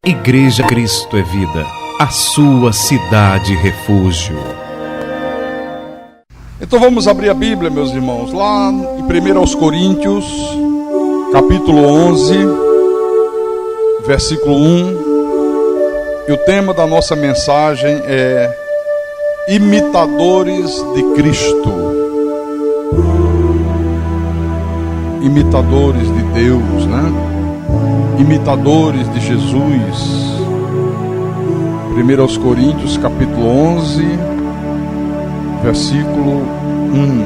Igreja Cristo é Vida, a sua cidade refúgio. Então vamos abrir a Bíblia, meus irmãos, lá em 1 Coríntios, capítulo 11, versículo 1. E o tema da nossa mensagem é imitadores de Cristo. Imitadores de Deus, né? Imitadores de Jesus. 1 Coríntios capítulo 11, versículo 1.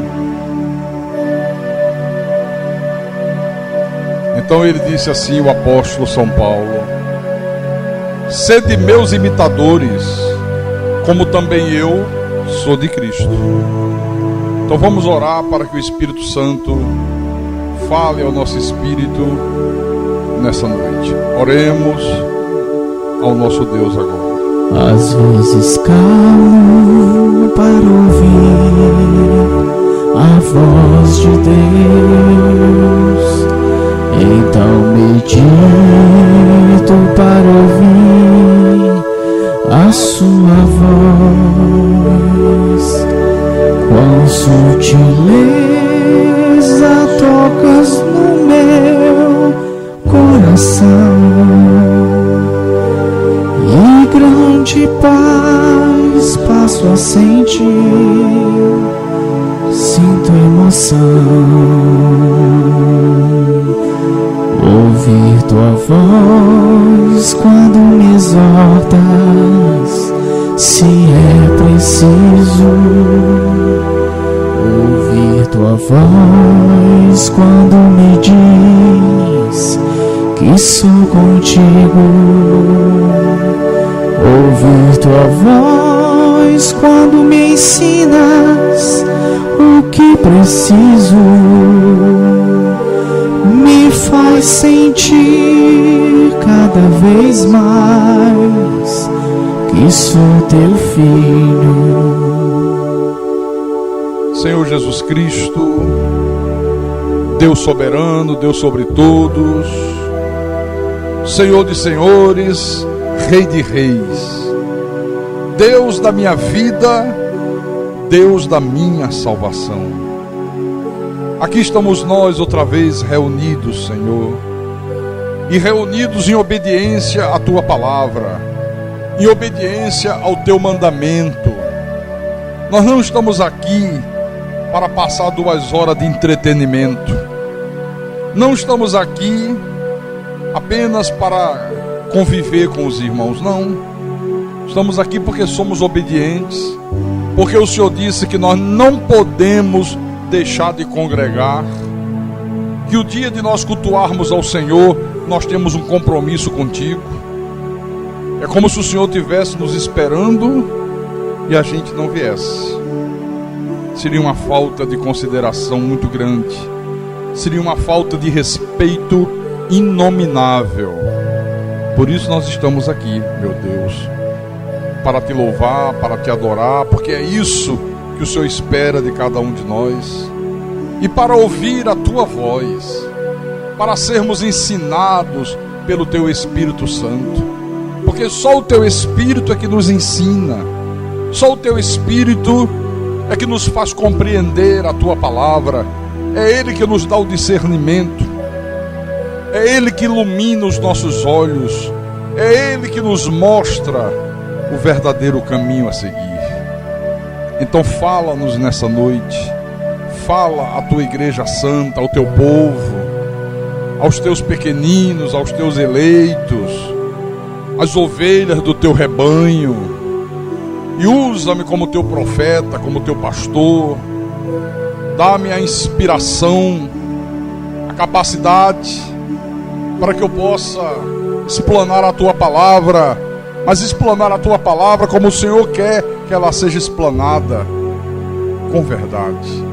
Então ele disse assim, o apóstolo São Paulo: sede meus imitadores, como também eu sou de Cristo. Então vamos orar para que o Espírito Santo fale ao nosso espírito nessa noite. Oremos ao nosso Deus agora. Às vezes calmo para ouvir a voz de Deus, então medito para ouvir a sua voz. Quão sutileza tocas no meu coração, e grande paz passo a sentir, sinto emoção. Ouvir tua voz quando me exortas, se é preciso. Ouvir tua voz quando me diz que sou contigo. Ouvir tua voz quando me ensinas o que preciso, me faz sentir cada vez mais que sou teu filho. Senhor Jesus Cristo, Deus soberano, Deus sobre todos, Senhor de senhores, Rei de reis, Deus da minha vida, Deus da minha salvação. Aqui estamos nós outra vez reunidos, Senhor, e reunidos em obediência à tua palavra, em obediência ao teu mandamento. Nós não estamos aqui para passar 2 horas de entretenimento. Não estamos aqui apenas para conviver com os irmãos, não. Estamos aqui porque somos obedientes, porque o Senhor disse que nós não podemos deixar de congregar, que o dia de nós cultuarmos ao Senhor, nós temos um compromisso contigo. É como se o Senhor estivesse nos esperando e a gente não viesse. Seria uma falta de consideração muito grande, seria uma falta de respeito inominável. Por isso nós estamos aqui, meu Deus, para te louvar, para te adorar, porque é isso que o Senhor espera de cada um de nós, e para ouvir a tua voz, para sermos ensinados pelo teu Espírito Santo, porque só o teu Espírito é que nos ensina, só o teu Espírito é que nos faz compreender a tua palavra, é Ele que nos dá o discernimento, é Ele que ilumina os nossos olhos, é Ele que nos mostra o verdadeiro caminho a seguir. Então fala-nos nessa noite, fala à tua igreja santa, ao teu povo, aos teus pequeninos, aos teus eleitos, às ovelhas do teu rebanho, e usa-me como teu profeta, como teu pastor. Dá-me a inspiração, a capacidade, para que eu possa explanar a tua palavra, mas explanar a tua palavra como o Senhor quer que ela seja explanada, com verdade,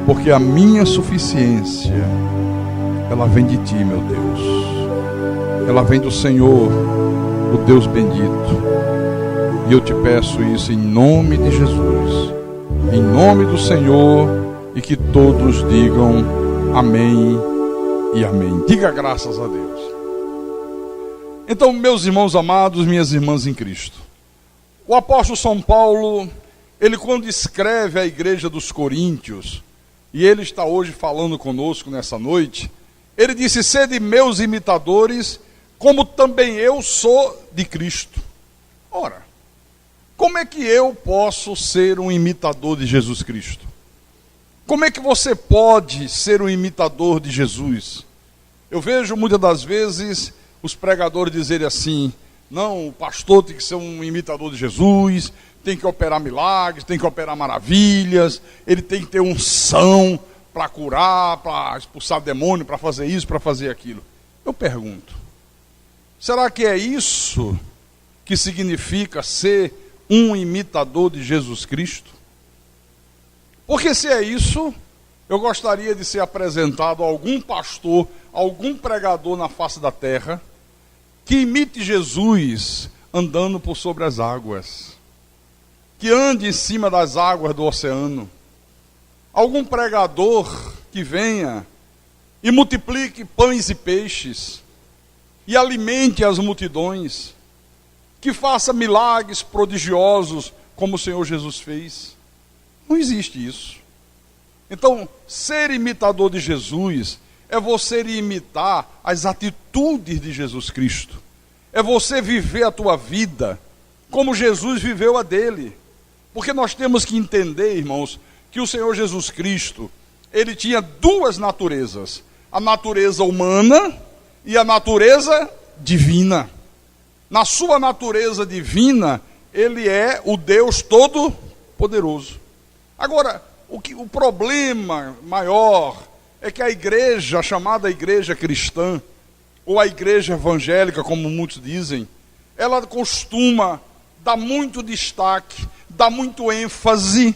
porque a minha suficiência, ela vem de ti, meu Deus, ela vem do Senhor, o Deus bendito, e eu te peço isso em nome de Jesus, em nome do Senhor, e que todos digam amém e amém. Diga graças a Deus. Então, meus irmãos amados, minhas irmãs em Cristo, o apóstolo São Paulo, ele quando escreve à igreja dos Coríntios, e ele está hoje falando conosco nessa noite, ele disse: sede meus imitadores, como também eu sou de Cristo. Ora, como é que eu posso ser um imitador de Jesus Cristo? Como é que você pode ser um imitador de Jesus? Eu vejo muitas das vezes os pregadores dizerem assim: não, o pastor tem que ser um imitador de Jesus, tem que operar milagres, tem que operar maravilhas, ele tem que ter unção para curar, para expulsar demônio, para fazer isso, para fazer aquilo. Eu pergunto, será que é isso que significa ser um imitador de Jesus Cristo? Porque se é isso, eu gostaria de ser apresentado a algum pastor, algum pregador na face da terra, que imite Jesus andando por sobre as águas, que ande em cima das águas do oceano. Algum pregador que venha e multiplique pães e peixes, e alimente as multidões, que faça milagres prodigiosos como o Senhor Jesus fez. Não existe isso. Então, ser imitador de Jesus é você imitar as atitudes de Jesus Cristo. É você viver a tua vida como Jesus viveu a dele. Porque nós temos que entender, irmãos, que o Senhor Jesus Cristo, ele tinha duas naturezas: a natureza humana e a natureza divina. Na sua natureza divina, ele é o Deus Todo-Poderoso. Agora, o problema maior é que a igreja, a chamada igreja cristã, ou a igreja evangélica, como muitos dizem, ela costuma dar muito destaque, dar muito ênfase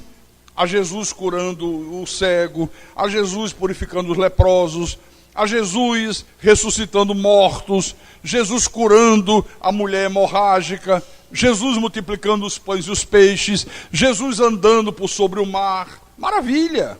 a Jesus curando o cego, a Jesus purificando os leprosos, a Jesus ressuscitando mortos, Jesus curando a mulher hemorrágica, Jesus multiplicando os pães e os peixes, Jesus andando por sobre o mar. Maravilha!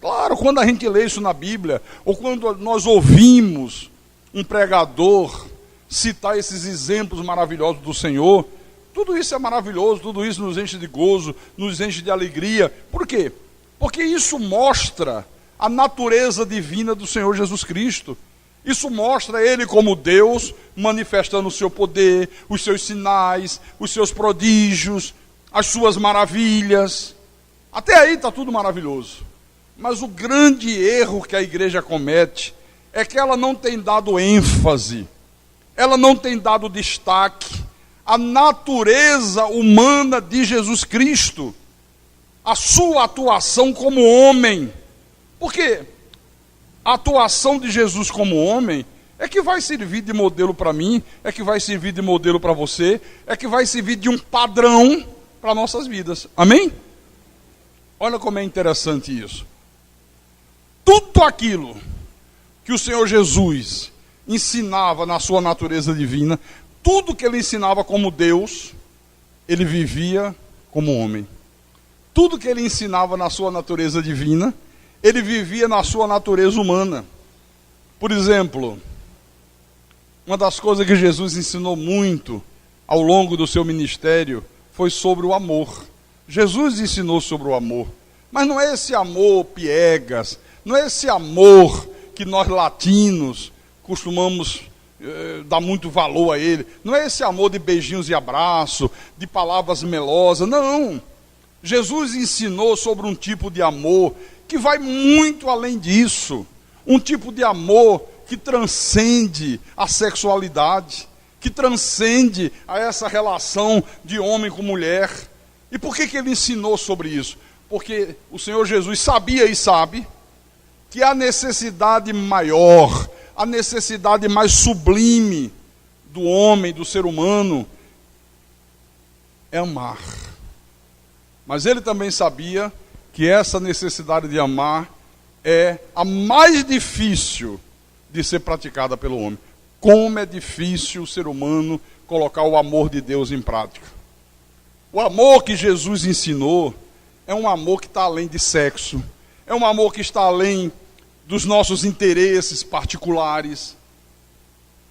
Claro, quando a gente lê isso na Bíblia, ou quando nós ouvimos um pregador citar esses exemplos maravilhosos do Senhor, tudo isso é maravilhoso, tudo isso nos enche de gozo, nos enche de alegria. Por quê? Porque isso mostra a natureza divina do Senhor Jesus Cristo. Isso mostra Ele como Deus, manifestando o seu poder, os seus sinais, os seus prodígios, as suas maravilhas. Até aí está tudo maravilhoso. Mas o grande erro que a igreja comete é que ela não tem dado ênfase, ela não tem dado destaque à natureza humana de Jesus Cristo, a sua atuação como homem. Porque a atuação de Jesus como homem é que vai servir de modelo para mim, é que vai servir de modelo para você, é que vai servir de um padrão para nossas vidas. Amém? Olha como é interessante isso. Tudo aquilo que o Senhor Jesus ensinava na sua natureza divina, tudo que ele ensinava como Deus, ele vivia como homem. Tudo que ele ensinava na sua natureza divina, ele vivia na sua natureza humana. Por exemplo, uma das coisas que Jesus ensinou muito ao longo do seu ministério foi sobre o amor. Jesus ensinou sobre o amor, mas não é esse amor piegas, não é esse amor que nós latinos costumamos dar muito valor a ele, não é esse amor de beijinhos e abraço, de palavras melosas, não. Jesus ensinou sobre um tipo de amor que vai muito além disso, um tipo de amor que transcende a sexualidade, que transcende a essa relação de homem com mulher. E por que ele ensinou sobre isso? Porque o Senhor Jesus sabia e sabe que a necessidade maior, a necessidade mais sublime do homem, do ser humano, é amar. Mas ele também sabia que essa necessidade de amar é a mais difícil de ser praticada pelo homem. Como é difícil o ser humano colocar o amor de Deus em prática. O amor que Jesus ensinou é um amor que está além de sexo, é um amor que está além dos nossos interesses particulares.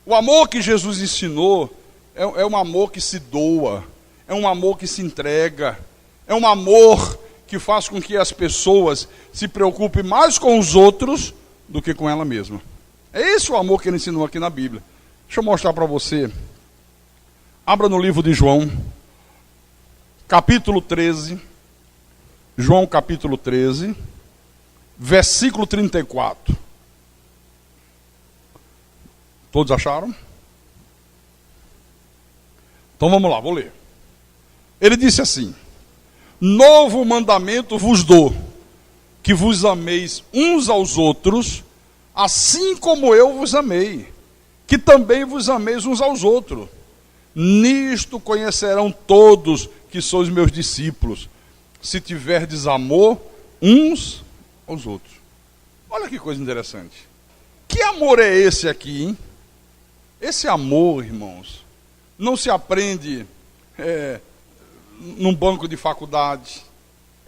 O amor que Jesus ensinou é um amor que se doa, é um amor que se entrega, é um amor que faz com que as pessoas se preocupem mais com os outros do que com ela mesma. É esse o amor que ele ensinou aqui na Bíblia. Deixa eu mostrar para você. Abra no livro de João, capítulo 13. João capítulo 13, versículo 34. Todos acharam? Então vamos lá, vou ler. Ele disse assim: novo mandamento vos dou, que vos ameis uns aos outros, assim como eu vos amei, que também vos ameis uns aos outros. Nisto conhecerão todos que sois meus discípulos, se tiverdes amor uns aos outros. Olha que coisa interessante. Que amor é esse aqui, hein? Esse amor, irmãos, não se aprende num banco de faculdade.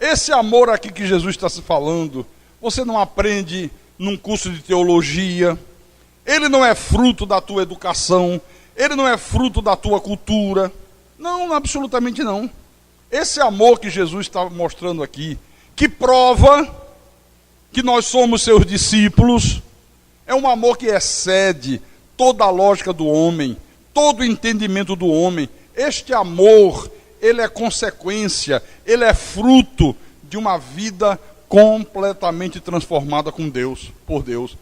Esse amor aqui que Jesus está se falando, você não aprende num curso de teologia. Ele não é fruto da tua educação. Ele não é fruto da tua cultura. Não, absolutamente não. Esse amor que Jesus está mostrando aqui, que prova que nós somos seus discípulos, é um amor que excede toda a lógica do homem, todo o entendimento do homem. Este amor, ele é consequência, ele é fruto de uma vida completamente transformada com Deus, por Deus.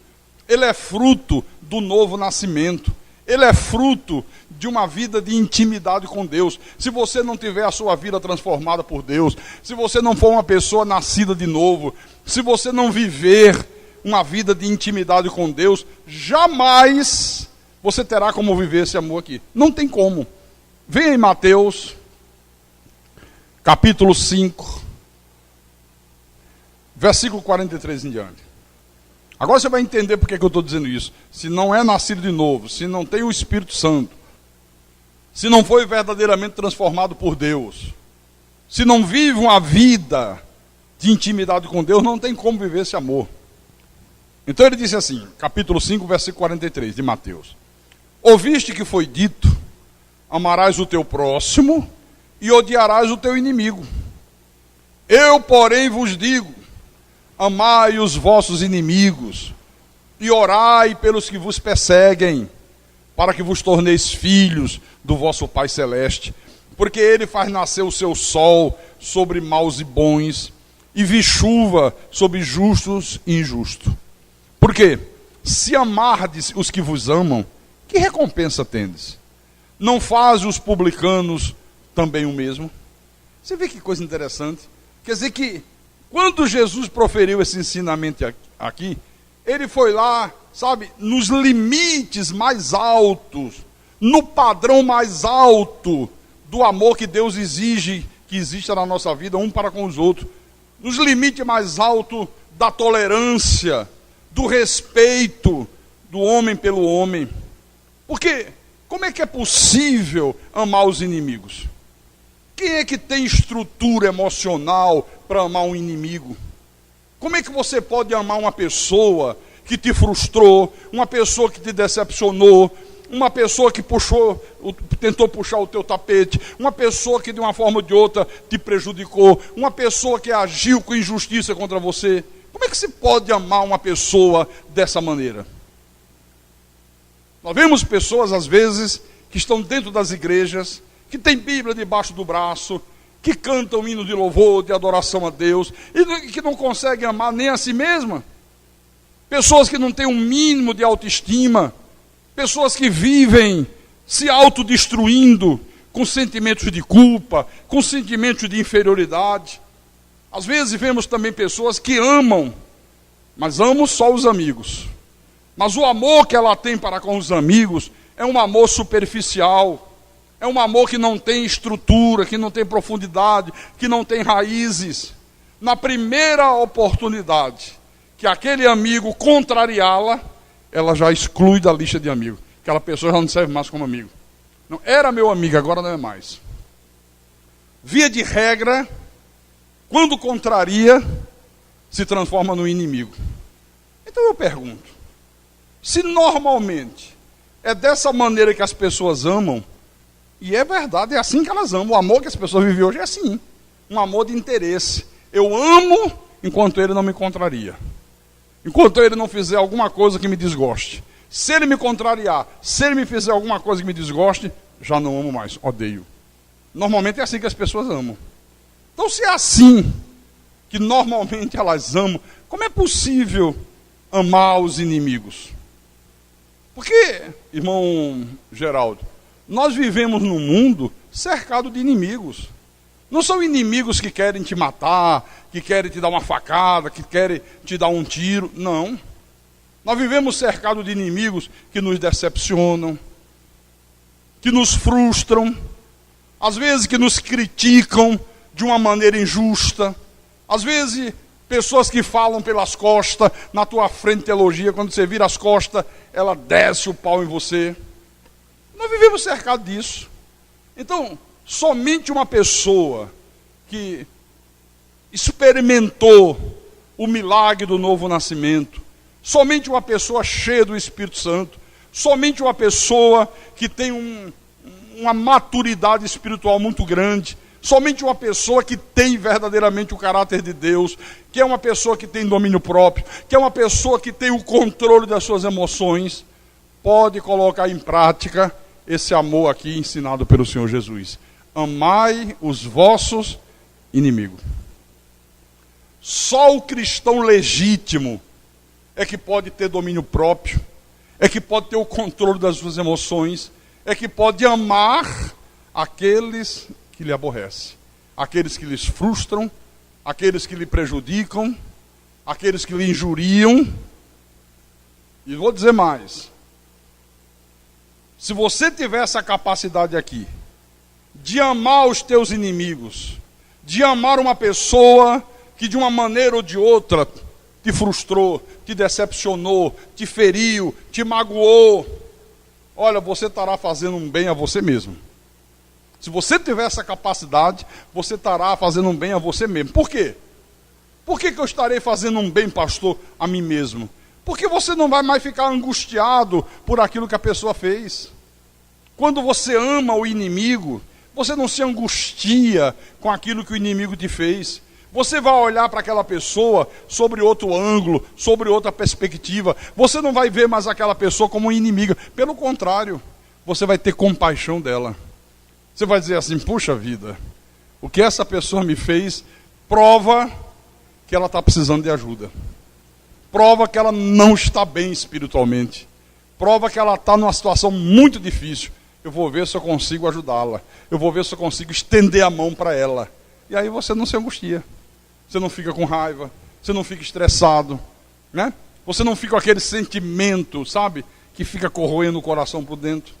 Ele é fruto do novo nascimento. Ele é fruto de uma vida de intimidade com Deus. Se você não tiver a sua vida transformada por Deus, se você não for uma pessoa nascida de novo, se você não viver uma vida de intimidade com Deus, jamais você terá como viver esse amor aqui. Não tem como. Venha em Mateus, capítulo 5, versículo 43 em diante. Agora você vai entender por que eu estou dizendo isso. Se não é nascido de novo, se não tem o Espírito Santo, se não foi verdadeiramente transformado por Deus, se não vive uma vida de intimidade com Deus, não tem como viver esse amor. Então ele disse assim, capítulo 5, versículo 43 de Mateus: ouviste que foi dito, amarás o teu próximo e odiarás o teu inimigo. Eu, porém, vos digo, amai os vossos inimigos e orai pelos que vos perseguem, para que vos torneis filhos do vosso Pai Celeste, porque Ele faz nascer o seu sol sobre maus e bons, e vi chuva sobre justos e injustos. Porque se amardes os que vos amam, que recompensa tendes? Não faz os publicanos também o mesmo? Você vê que coisa interessante? Quer dizer que quando Jesus proferiu esse ensinamento aqui, ele foi lá, sabe, nos limites mais altos, no padrão mais alto do amor que Deus exige que exista na nossa vida, um para com os outros, nos limites mais altos da tolerância, do respeito do homem pelo homem. Porque como é que é possível amar os inimigos? Quem é que tem estrutura emocional para amar um inimigo? Como é que você pode amar uma pessoa que te frustrou, uma pessoa que te decepcionou, uma pessoa que tentou puxar o teu tapete, uma pessoa que de uma forma ou de outra te prejudicou, uma pessoa que agiu com injustiça contra você? Como é que se pode amar uma pessoa dessa maneira? Nós vemos pessoas, às vezes, que estão dentro das igrejas, que têm Bíblia debaixo do braço, que cantam hino de louvor, de adoração a Deus, e que não conseguem amar nem a si mesma. Pessoas que não têm um mínimo de autoestima, pessoas que vivem se autodestruindo, com sentimentos de culpa, com sentimentos de inferioridade. Às vezes vemos também pessoas que amam, mas amam só os amigos. Mas o amor que ela tem para com os amigos é um amor superficial, é um amor que não tem estrutura, que não tem profundidade, que não tem raízes. Na primeira oportunidade que aquele amigo contrariá-la, ela já exclui da lista de amigos. Aquela pessoa já não serve mais como amigo. Não, era meu amigo, agora não é mais. Via de regra, quando contraria, se transforma no inimigo. Então eu pergunto, se normalmente É dessa maneira que as pessoas amam. E é verdade, é assim que elas amam. O amor que as pessoas vivem hoje é assim. Um amor de interesse. Eu amo enquanto ele não me contraria. Enquanto ele não fizer alguma coisa que me desgoste. Se ele me contrariar, se ele me fizer alguma coisa que me desgoste, já não amo mais, odeio. Normalmente é assim que as pessoas amam. Então, se é assim que normalmente elas amam, como é possível amar os inimigos? Porque, irmão Geraldo, nós vivemos num mundo cercado de inimigos. Não são inimigos que querem te matar, que querem te dar uma facada, que querem te dar um tiro. Não. Nós vivemos cercados de inimigos que nos decepcionam, que nos frustram, às vezes que nos criticam de uma maneira injusta, às vezes pessoas que falam pelas costas, na tua frente te elogia, quando você vira as costas, ela desce o pau em você. Nós vivemos cercados disso. Então, somente uma pessoa que experimentou o milagre do novo nascimento, somente uma pessoa cheia do Espírito Santo, somente uma pessoa que tem uma maturidade espiritual muito grande, somente uma pessoa que tem verdadeiramente o caráter de Deus, que é uma pessoa que tem domínio próprio, que é uma pessoa que tem o controle das suas emoções, pode colocar em prática esse amor aqui ensinado pelo Senhor Jesus. Amai os vossos inimigos. Só o cristão legítimo é que pode ter domínio próprio, é que pode ter o controle das suas emoções, é que pode amar aqueles que lhe aborrecem, aqueles que lhes frustram, aqueles que lhe prejudicam, aqueles que lhe injuriam. E vou dizer mais. Se você tiver essa capacidade aqui, de amar os teus inimigos, de amar uma pessoa que de uma maneira ou de outra te frustrou, te decepcionou, te feriu, te magoou, olha, você estará fazendo um bem a você mesmo. Se você tiver essa capacidade, você estará fazendo um bem a você mesmo. Por quê? Por que eu estarei fazendo um bem, pastor, a mim mesmo? Porque você não vai mais ficar angustiado por aquilo que a pessoa fez. Quando você ama o inimigo, você não se angustia com aquilo que o inimigo te fez. Você vai olhar para aquela pessoa sobre outro ângulo, sobre outra perspectiva. Você não vai ver mais aquela pessoa como inimiga. Pelo contrário, você vai ter compaixão dela. Você vai dizer assim, puxa vida, o que essa pessoa me fez prova que ela está precisando de ajuda. Prova que ela não está bem espiritualmente. Prova que ela está numa situação muito difícil. Eu vou ver se eu consigo ajudá-la. Eu vou ver se eu consigo estender a mão para ela. E aí você não se angustia. Você não fica com raiva. Você não fica estressado. Né? Você não fica com aquele sentimento, sabe? Que fica corroendo o coração por dentro.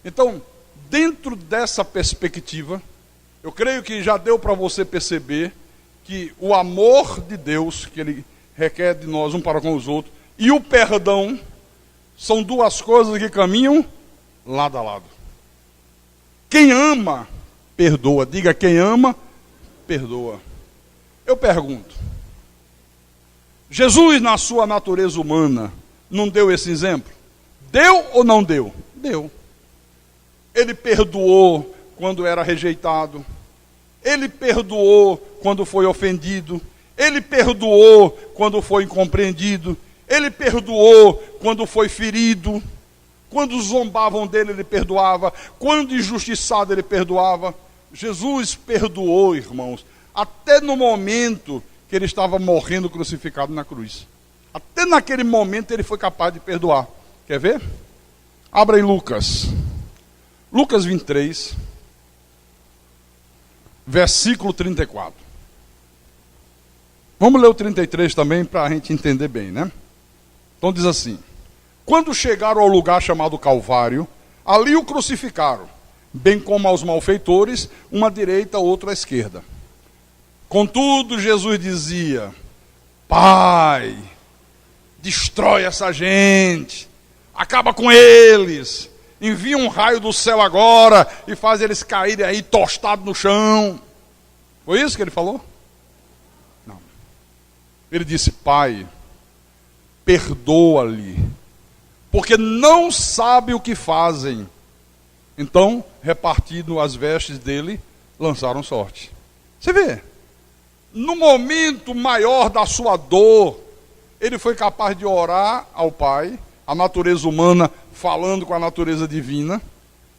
Então, dentro dessa perspectiva, eu creio que já deu para você perceber que o amor de Deus, que Ele requer de nós um para com os outros, e o perdão, são duas coisas que caminham lado a lado. Quem ama, perdoa. Diga, quem ama, perdoa. Eu pergunto, Jesus na sua natureza humana não deu esse exemplo? Deu ou não deu? Deu. Ele perdoou quando era rejeitado. Ele perdoou quando foi ofendido. Ele perdoou quando foi incompreendido. Ele perdoou quando foi ferido. Quando zombavam dele, ele perdoava. Quando injustiçado, ele perdoava. Jesus perdoou, irmãos, até no momento que ele estava morrendo crucificado na cruz. Até naquele momento ele foi capaz de perdoar. Quer ver? Abra em Lucas. Lucas 23, versículo 34. Vamos ler o 33 também para a gente entender bem, né? Então diz assim: quando chegaram ao lugar chamado Calvário, ali o crucificaram, bem como aos malfeitores, uma à direita, outra à esquerda. Contudo, Jesus dizia: Pai, destrói essa gente, acaba com eles, envia um raio do céu agora e faz eles caírem aí tostados no chão. Foi isso que ele falou? Não. Ele disse: Pai, perdoa-lhe, porque não sabem o que fazem. Então, repartindo as vestes dele, lançaram sorte. Você vê, no momento maior da sua dor, ele foi capaz de orar ao Pai, a natureza humana falando com a natureza divina,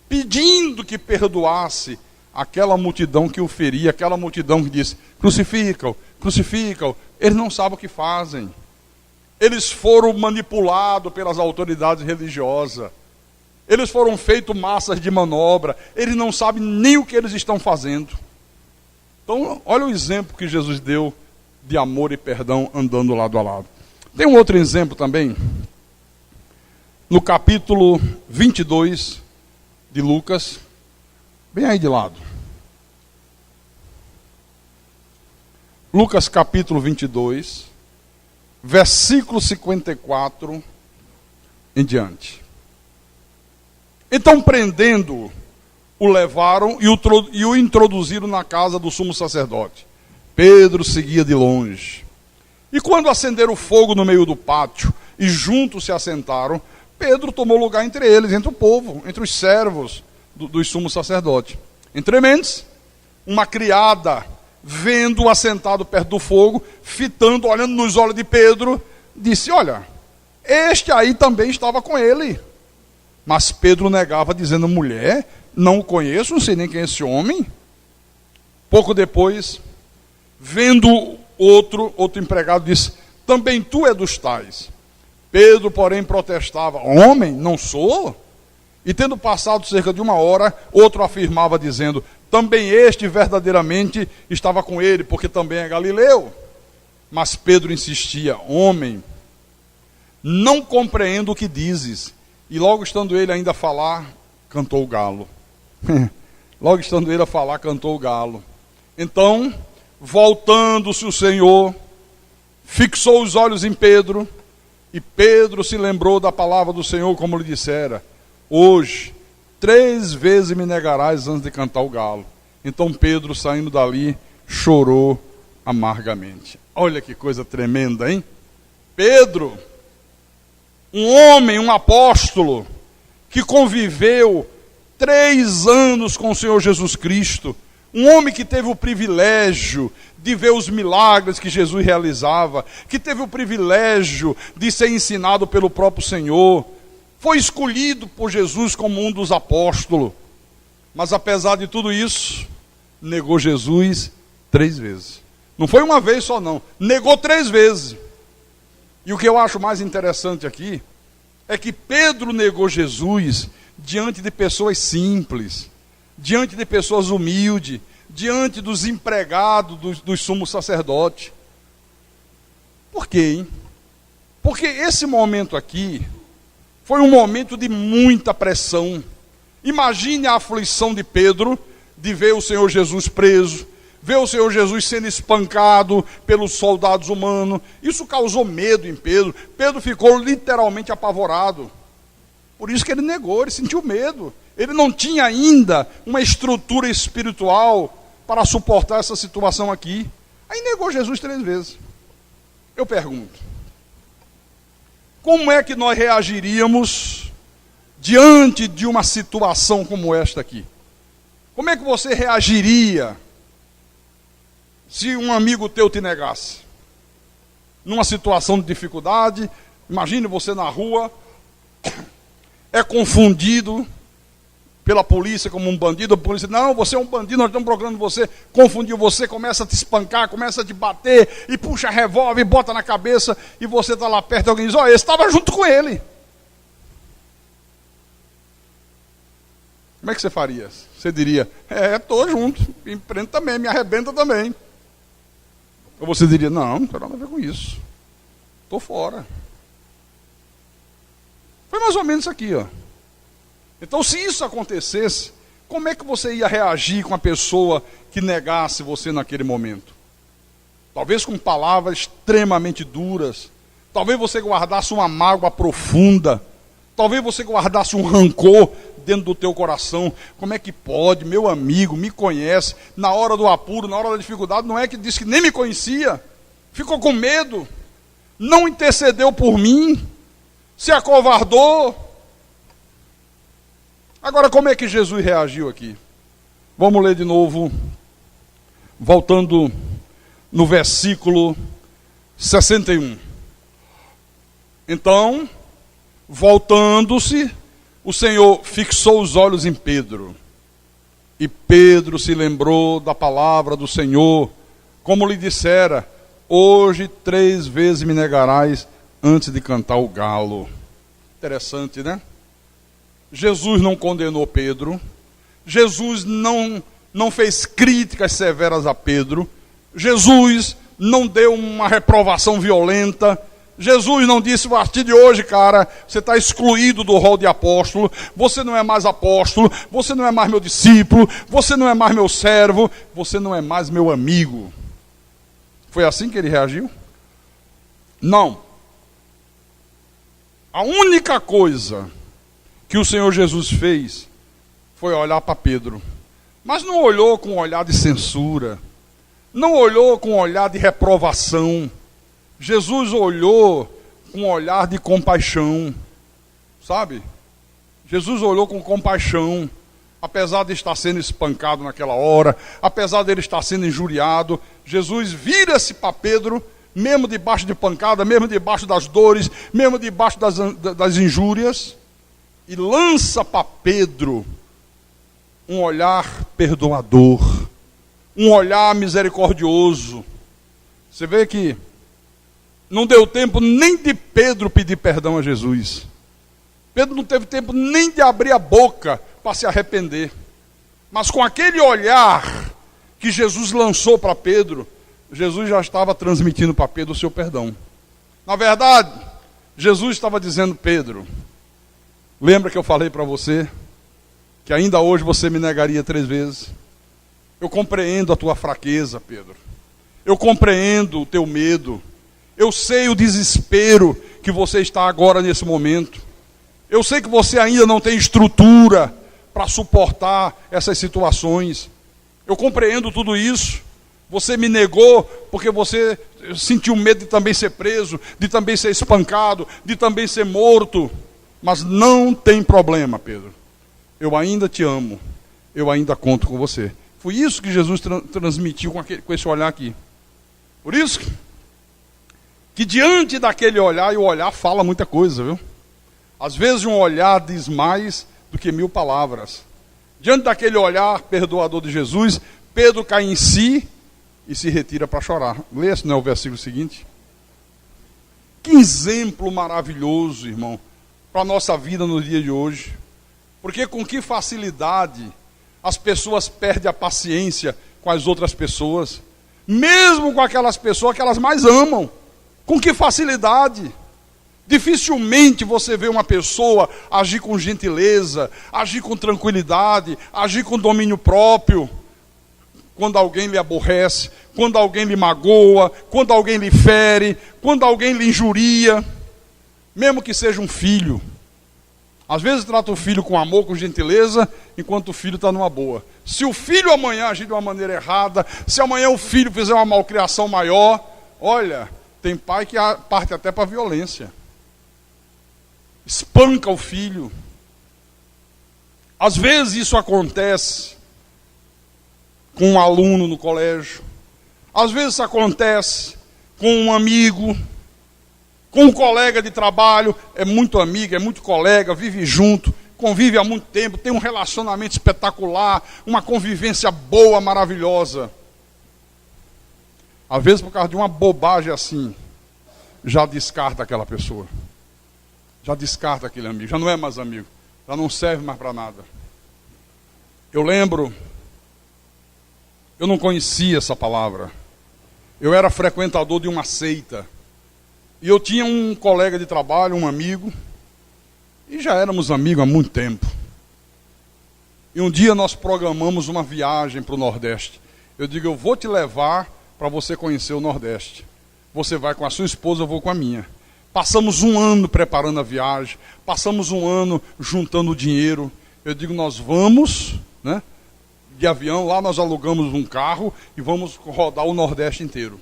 pedindo que perdoasse aquela multidão que o feria, aquela multidão que disse, crucificam, crucificam. Eles não sabem o que fazem. Eles foram manipulados pelas autoridades religiosas. Eles foram feitos massas de manobra. Eles não sabem nem o que eles estão fazendo. Então, olha o exemplo que Jesus deu de amor e perdão andando lado a lado. Tem um outro exemplo também. No capítulo 22 de Lucas. Bem aí de lado. Lucas capítulo 22, versículo 54 em diante. Então, prendendo-o, o levaram e o introduziram na casa do sumo sacerdote. Pedro seguia de longe. E quando acenderam fogo no meio do pátio e juntos se assentaram, Pedro tomou lugar entre eles, entre o povo, entre os servos dos sumos sacerdotes. Entrementes, uma criada, vendo-o assentado perto do fogo, fitando, olhando nos olhos de Pedro, disse, olha, este aí também estava com ele. Mas Pedro negava, dizendo, mulher, não o conheço, não sei nem quem é esse homem. Pouco depois, vendo outro empregado, disse, também tu é dos tais. Pedro, porém, protestava, homem, não sou? E tendo passado cerca de 1 hora, outro afirmava, dizendo, também este verdadeiramente estava com ele, porque também é galileu. Mas Pedro insistia, homem, não compreendo o que dizes. E logo estando ele ainda a falar, cantou o galo. Logo estando ele a falar, cantou o galo. Então, voltando-se o Senhor, fixou os olhos em Pedro, e Pedro se lembrou da palavra do Senhor, como lhe dissera, hoje, 3 vezes me negarás antes de cantar o galo. Então Pedro, saindo dali, chorou amargamente. Olha que coisa tremenda, hein? Pedro, um homem, um apóstolo, que conviveu 3 anos com o Senhor Jesus Cristo, um homem que teve o privilégio de ver os milagres que Jesus realizava, que teve o privilégio de ser ensinado pelo próprio Senhor, foi escolhido por Jesus como um dos apóstolos, mas apesar de tudo isso, negou Jesus 3 vezes. Não foi uma vez só não, negou 3 vezes. E o que eu acho mais interessante aqui, é que Pedro negou Jesus diante de pessoas simples, diante de pessoas humildes, diante dos empregados dos sumos sacerdotes. Por quê, hein? Porque esse momento aqui foi um momento de muita pressão. Imagine a aflição de Pedro de ver o Senhor Jesus preso, ver o Senhor Jesus sendo espancado pelos soldados humanos. Isso causou medo em Pedro. Pedro ficou literalmente apavorado. Por isso que ele negou, ele sentiu medo. Ele não tinha ainda uma estrutura espiritual para suportar essa situação aqui. Aí negou Jesus 3 vezes. Eu pergunto, como é que nós reagiríamos diante de uma situação como esta aqui? Como é que você reagiria se um amigo teu te negasse? Numa situação de dificuldade, imagine você na rua, é confundido pela polícia como um bandido, a polícia, não, você é um bandido, nós estamos procurando você, confundiu você, começa a te espancar, começa a te bater, e puxa revólver, bota na cabeça, e você está lá perto, e alguém diz, olha, esse estava junto com ele. Como é que você faria? Você diria, estou junto, me prende também, me arrebenta também. Ou você diria, não tem nada a ver com isso, estou fora. Foi mais ou menos isso aqui, ó. Então, se isso acontecesse, como é que você ia reagir com a pessoa que negasse você naquele momento? Talvez com palavras extremamente duras, talvez você guardasse uma mágoa profunda, talvez você guardasse um rancor dentro do teu coração. Como é que pode? Meu amigo me conhece, na hora do apuro, na hora da dificuldade, não é que disse que nem me conhecia, ficou com medo, não intercedeu por mim, se acovardou. Agora, como é que Jesus reagiu aqui? Vamos ler de novo, voltando no versículo 61. Então, voltando-se, o Senhor fixou os olhos em Pedro. E Pedro se lembrou da palavra do Senhor, como lhe dissera: hoje 3 vezes me negarás antes de cantar o galo. Interessante, né? Jesus não condenou Pedro. Jesus não fez críticas severas a Pedro. Jesus não deu uma reprovação violenta. Jesus não disse: a partir de hoje, cara, você está excluído do rol de apóstolo, você não é mais apóstolo, você não é mais meu discípulo, você não é mais meu servo, você não é mais meu amigo. Foi assim que ele reagiu? Não. A única coisa que o Senhor Jesus fez foi olhar para Pedro. Mas não olhou com um olhar de censura, não olhou com um olhar de reprovação. Jesus olhou com um olhar de compaixão, sabe? Jesus olhou com compaixão, apesar de estar sendo espancado naquela hora, apesar de ele estar sendo injuriado. Jesus vira-se para Pedro, mesmo debaixo de pancada, mesmo debaixo das dores, mesmo debaixo das injúrias, e lança para Pedro um olhar perdoador, um olhar misericordioso. Você vê que não deu tempo nem de Pedro pedir perdão a Jesus. Pedro não teve tempo nem de abrir a boca para se arrepender. Mas com aquele olhar que Jesus lançou para Pedro, Jesus já estava transmitindo para Pedro o seu perdão. Na verdade, Jesus estava dizendo: Pedro, lembra que eu falei para você que ainda hoje você me negaria 3 vezes? Eu compreendo a tua fraqueza, Pedro. Eu compreendo o teu medo. Eu sei o desespero que você está agora nesse momento. Eu sei que você ainda não tem estrutura para suportar essas situações. Eu compreendo tudo isso. Você me negou porque você sentiu medo de também ser preso, de também ser espancado, de também ser morto. Mas não tem problema, Pedro. Eu ainda te amo. Eu ainda conto com você. Foi isso que Jesus transmitiu com esse olhar aqui. Por isso que diante daquele olhar, e o olhar fala muita coisa, viu? Às vezes um olhar diz mais do que 1000 palavras. Diante daquele olhar perdoador de Jesus, Pedro cai em si e se retira para chorar. Lê esse, não é o versículo seguinte? Que exemplo maravilhoso, irmão, para a nossa vida no dia de hoje. Porque com que facilidade as pessoas perdem a paciência com as outras pessoas, mesmo com aquelas pessoas que elas mais amam. Com que facilidade! Dificilmente você vê uma pessoa agir com gentileza, agir com tranquilidade, agir com domínio próprio, quando alguém lhe aborrece, quando alguém lhe magoa, quando alguém lhe fere, quando alguém lhe injuria, mesmo que seja um filho. Às vezes trata o filho com amor, com gentileza, enquanto o filho está numa boa. Se o filho amanhã agir de uma maneira errada, se amanhã o filho fizer uma malcriação maior, olha, tem pai que parte até para a violência. Espanca o filho. Às vezes isso acontece com um aluno no colégio. Às vezes isso acontece com um amigo, com um colega de trabalho. É muito amigo, é muito colega, vive junto, convive há muito tempo, tem um relacionamento espetacular, uma convivência boa, maravilhosa. Às vezes por causa de uma bobagem assim, já descarta aquela pessoa. Já descarta aquele amigo, já não é mais amigo, já não serve mais para nada. Eu lembro, eu não conhecia essa palavra. Eu era frequentador de uma seita. E eu tinha um colega de trabalho, um amigo, e já éramos amigos há muito tempo. E um dia nós programamos uma viagem para o Nordeste. Eu digo: eu vou te levar para você conhecer o Nordeste. Você vai com a sua esposa, eu vou com a minha. Passamos 1 ano preparando a viagem, passamos 1 ano juntando dinheiro. Eu digo: nós vamos, né, de avião, lá nós alugamos um carro e vamos rodar o Nordeste inteiro.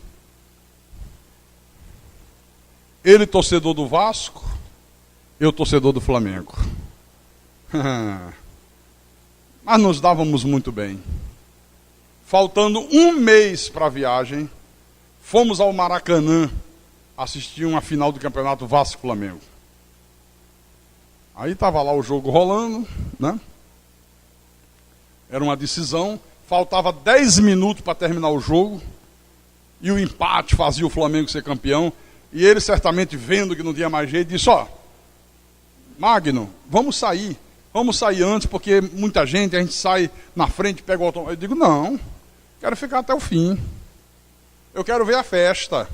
Ele, torcedor do Vasco, eu torcedor do Flamengo. Mas nos dávamos muito bem. Faltando um mês para a viagem, fomos ao Maracanã assistir uma final do campeonato Vasco-Flamengo. Aí estava lá o jogo rolando, né? Era uma decisão, faltava 10 minutos para terminar o jogo, e o empate fazia o Flamengo ser campeão, e ele certamente vendo que não tinha mais jeito, disse, Magno, vamos sair antes, porque muita gente, a gente sai na frente, pega o automóvel. Eu digo, não, quero ficar até o fim, eu quero ver a festa,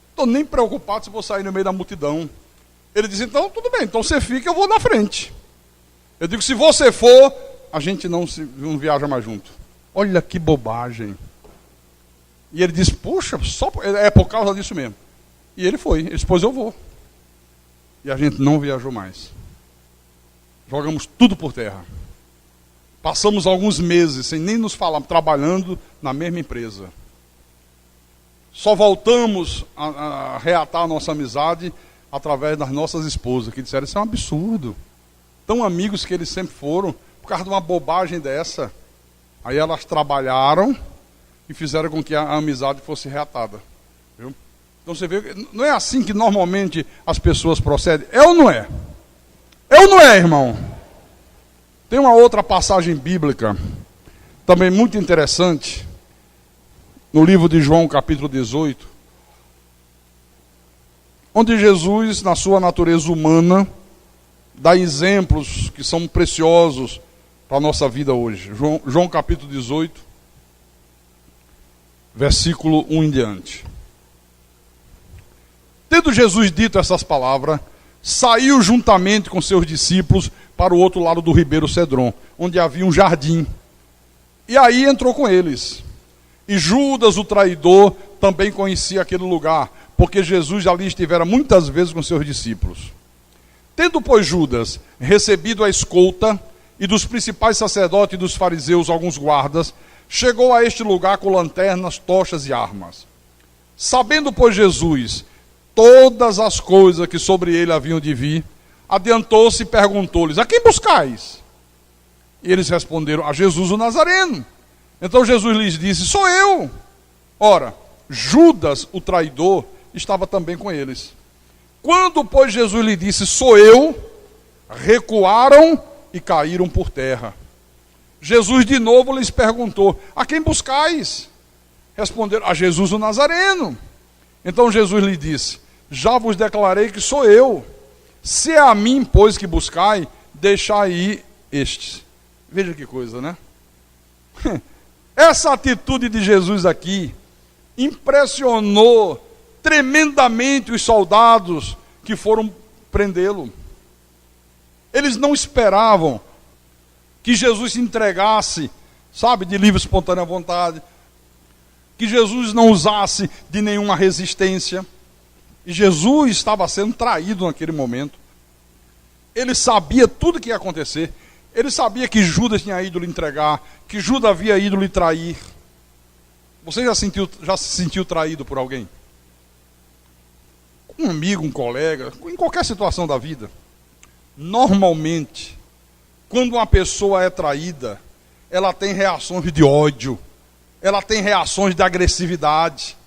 estou nem preocupado se vou sair no meio da multidão. Ele disse, então tudo bem, então você fica, eu vou na frente. Eu digo, se você for, a gente não viaja mais junto. Olha que bobagem. E ele disse, puxa, é por causa disso mesmo. E ele foi, ele disse, pois eu vou. E a gente não viajou mais. Jogamos tudo por terra. Passamos alguns meses sem nem nos falar, trabalhando na mesma empresa. Só voltamos a reatar a nossa amizade através das nossas esposas, que disseram, isso é um absurdo. Tão amigos que eles sempre foram, por causa de uma bobagem dessa. Aí elas trabalharam e fizeram com que a amizade fosse reatada. Viu? Então você vê, não é assim que normalmente as pessoas procedem? É ou não é? É ou não é, irmão? Tem uma outra passagem bíblica, também muito interessante, no livro de João, capítulo 18, onde Jesus, na sua natureza humana, dá exemplos que são preciosos para a nossa vida hoje. João capítulo 18, versículo 1 em diante. Tendo Jesus dito essas palavras, saiu juntamente com seus discípulos para o outro lado do ribeiro Cedron, onde havia um jardim. E aí entrou com eles. E Judas, o traidor, também conhecia aquele lugar, porque Jesus ali estivera muitas vezes com seus discípulos. Tendo, pois, Judas recebido a escolta e dos principais sacerdotes e dos fariseus alguns guardas, chegou a este lugar com lanternas, tochas e armas. Sabendo, pois, Jesus todas as coisas que sobre ele haviam de vir, adiantou-se e perguntou-lhes, a quem buscais? E eles responderam, a Jesus o Nazareno. Então Jesus lhes disse, sou eu. Ora, Judas, o traidor, estava também com eles. Quando, pois, Jesus lhe disse, sou eu, recuaram e caíram por terra. Jesus de novo lhes perguntou, a quem buscais? Responderam, a Jesus o Nazareno. Então Jesus lhe disse, já vos declarei que sou eu. Se é a mim, pois, que buscai, deixai ir estes. Veja que coisa, né? Essa atitude de Jesus aqui impressionou tremendamente os soldados que foram prendê-lo. Eles não esperavam que Jesus se entregasse, sabe, de livre e espontânea vontade, que Jesus não usasse de nenhuma resistência. E Jesus estava sendo traído naquele momento. Ele sabia tudo o que ia acontecer. Ele sabia que Judas tinha ido lhe entregar, que Judas havia ido lhe trair. Você já se sentiu traído por alguém? Um amigo, um colega, em qualquer situação da vida. Normalmente, quando uma pessoa é traída, ela tem reações de ódio, ela tem reações de agressividade.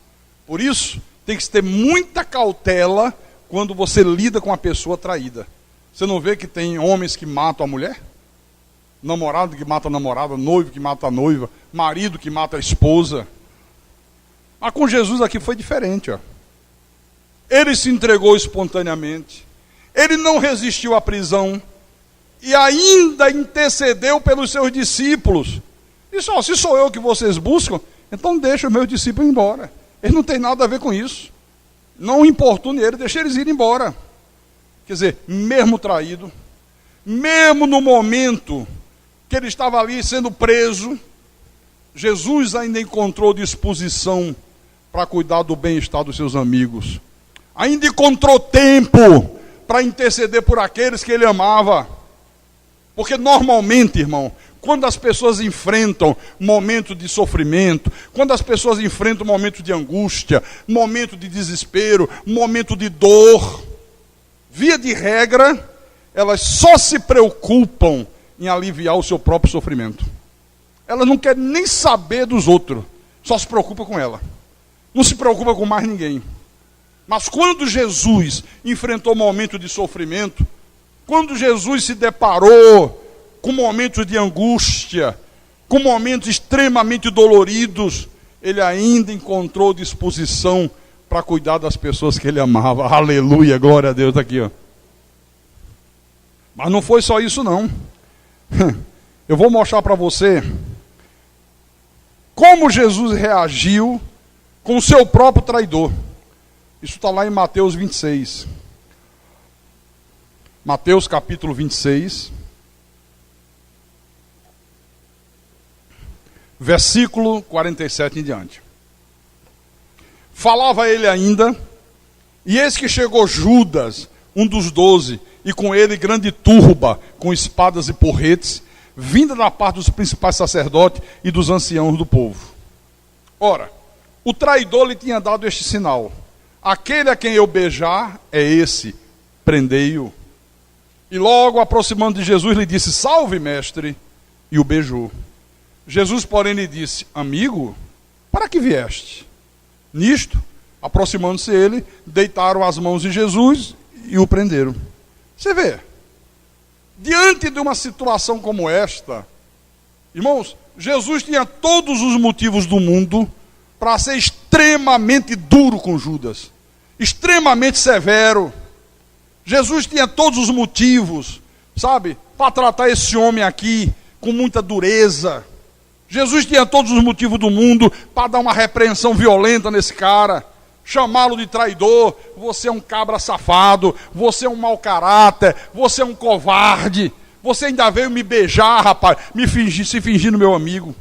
Por isso, tem que ter muita cautela quando você lida com uma pessoa traída. Você não vê que tem homens que matam a mulher? Namorado que mata a namorada, noivo que mata a noiva, marido que mata a esposa. Mas com Jesus aqui foi diferente, ó. Ele se entregou espontaneamente. Ele não resistiu à prisão. E ainda intercedeu pelos seus discípulos. Disse, se sou eu que vocês buscam, então deixa os meus discípulos ir embora. Eles não têm nada a ver com isso. Não importune ele, deixa eles ir embora. Quer dizer, mesmo traído, mesmo no momento que ele estava ali sendo preso, Jesus ainda encontrou disposição para cuidar do bem-estar dos seus amigos. Ainda encontrou tempo para interceder por aqueles que ele amava. Porque normalmente, irmão, quando as pessoas enfrentam momento de sofrimento, quando as pessoas enfrentam momento de angústia, momento de desespero, momento de dor, via de regra, elas só se preocupam em aliviar o seu próprio sofrimento. Elas não querem nem saber dos outros, só se preocupa com ela. Não se preocupa com mais ninguém. Mas quando Jesus enfrentou momentos de sofrimento, quando Jesus se deparou com momentos de angústia, com momentos extremamente doloridos, ele ainda encontrou disposição para cuidar das pessoas que ele amava. Aleluia, glória a Deus, está aqui, ó. Mas não foi só isso não. Eu vou mostrar para você como Jesus reagiu com o seu próprio traidor. Isso está lá em Mateus 26. Mateus capítulo 26. Versículo 47 em diante. Falava ele ainda, e eis que chegou Judas, um dos 12, e com ele grande turba, com espadas e porretes, vinda da parte dos principais sacerdotes e dos anciãos do povo. Ora, o traidor lhe tinha dado este sinal: aquele a quem eu beijar é esse, prendei-o. E logo, aproximando de Jesus, lhe disse: salve, mestre, e o beijou. Jesus, porém, lhe disse: amigo, para que vieste? Nisto, aproximando-se ele, deitaram as mãos de Jesus e o prenderam. Você vê, diante de uma situação como esta, irmãos, Jesus tinha todos os motivos do mundo para ser extremamente duro com Judas, extremamente severo. Jesus tinha todos os motivos, sabe, para tratar esse homem aqui com muita dureza. Jesus tinha todos os motivos do mundo para dar uma repreensão violenta nesse cara, chamá-lo de traidor. Você é um cabra safado, você é um mau caráter, você é um covarde, você ainda veio me beijar, rapaz, se fingindo meu amigo.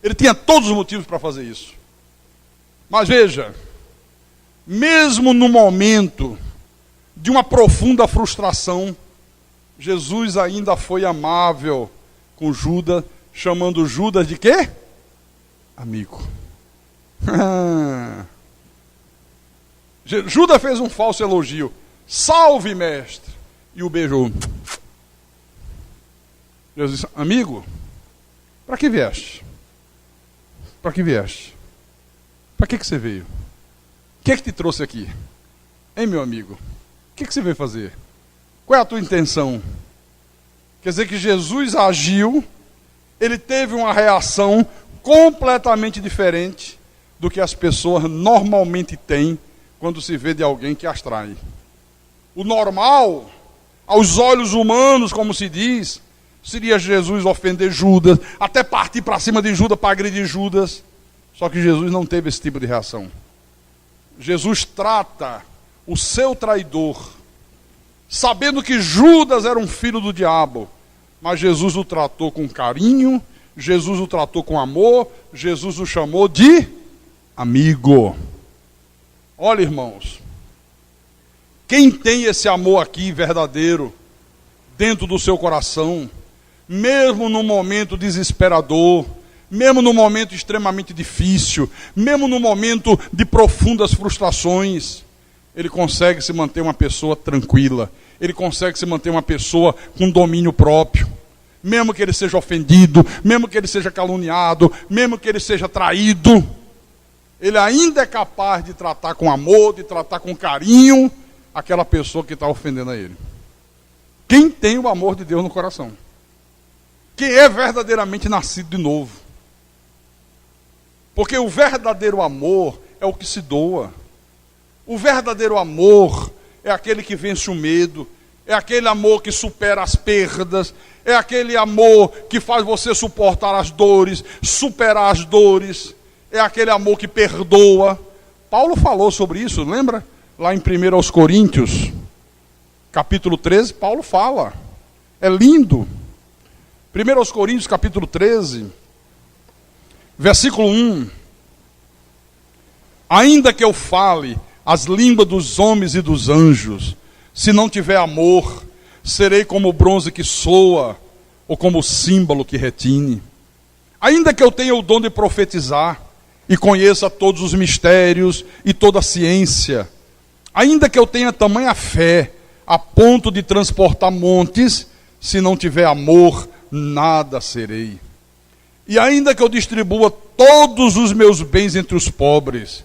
Ele tinha todos os motivos para fazer isso. Mas veja, mesmo no momento de uma profunda frustração, Jesus ainda foi amável com Judas, chamando Judas de quê? Amigo. Judas fez um falso elogio: salve, mestre, e o beijou. Jesus disse: amigo, para que vieste? Para que vieste? Para que você veio? O que te trouxe aqui? Hein, meu amigo? O que você veio fazer? Qual é a tua intenção? Quer dizer que Jesus agiu, ele teve uma reação completamente diferente do que as pessoas normalmente têm quando se vê de alguém que as trai. O normal, aos olhos humanos, como se diz, seria Jesus ofender Judas, até partir para cima de Judas para agredir Judas. Só que Jesus não teve esse tipo de reação. Jesus trata o seu traidor, sabendo que Judas era um filho do diabo, mas Jesus o tratou com carinho, Jesus o tratou com amor, Jesus o chamou de amigo. Olha, irmãos, quem tem esse amor aqui verdadeiro dentro do seu coração, mesmo no momento desesperador, mesmo no momento extremamente difícil, mesmo no momento de profundas frustrações, ele consegue se manter uma pessoa tranquila, ele consegue se manter uma pessoa com domínio próprio, mesmo que ele seja ofendido, mesmo que ele seja caluniado, mesmo que ele seja traído, ele ainda é capaz de tratar com amor, de tratar com carinho aquela pessoa que está ofendendo a ele. Quem tem o amor de Deus no coração? Quem é verdadeiramente nascido de novo? Porque o verdadeiro amor é o que se doa. O verdadeiro amor é aquele que vence o medo, é aquele amor que supera as perdas, é aquele amor que faz você suportar as dores, superar as dores, é aquele amor que perdoa. Paulo falou sobre isso, lembra? Lá em 1 Coríntios, capítulo 13, Paulo fala. É lindo. 1 Coríntios, capítulo 13, versículo 1. Ainda que eu fale as línguas dos homens e dos anjos, se não tiver amor, serei como o bronze que soa, ou como o símbolo que retine. Ainda que eu tenha o dom de profetizar, e conheça todos os mistérios e toda a ciência, Ainda que eu tenha tamanha fé, a ponto de transportar montes, se não tiver amor, nada serei. E ainda que eu distribua todos os meus bens entre os pobres,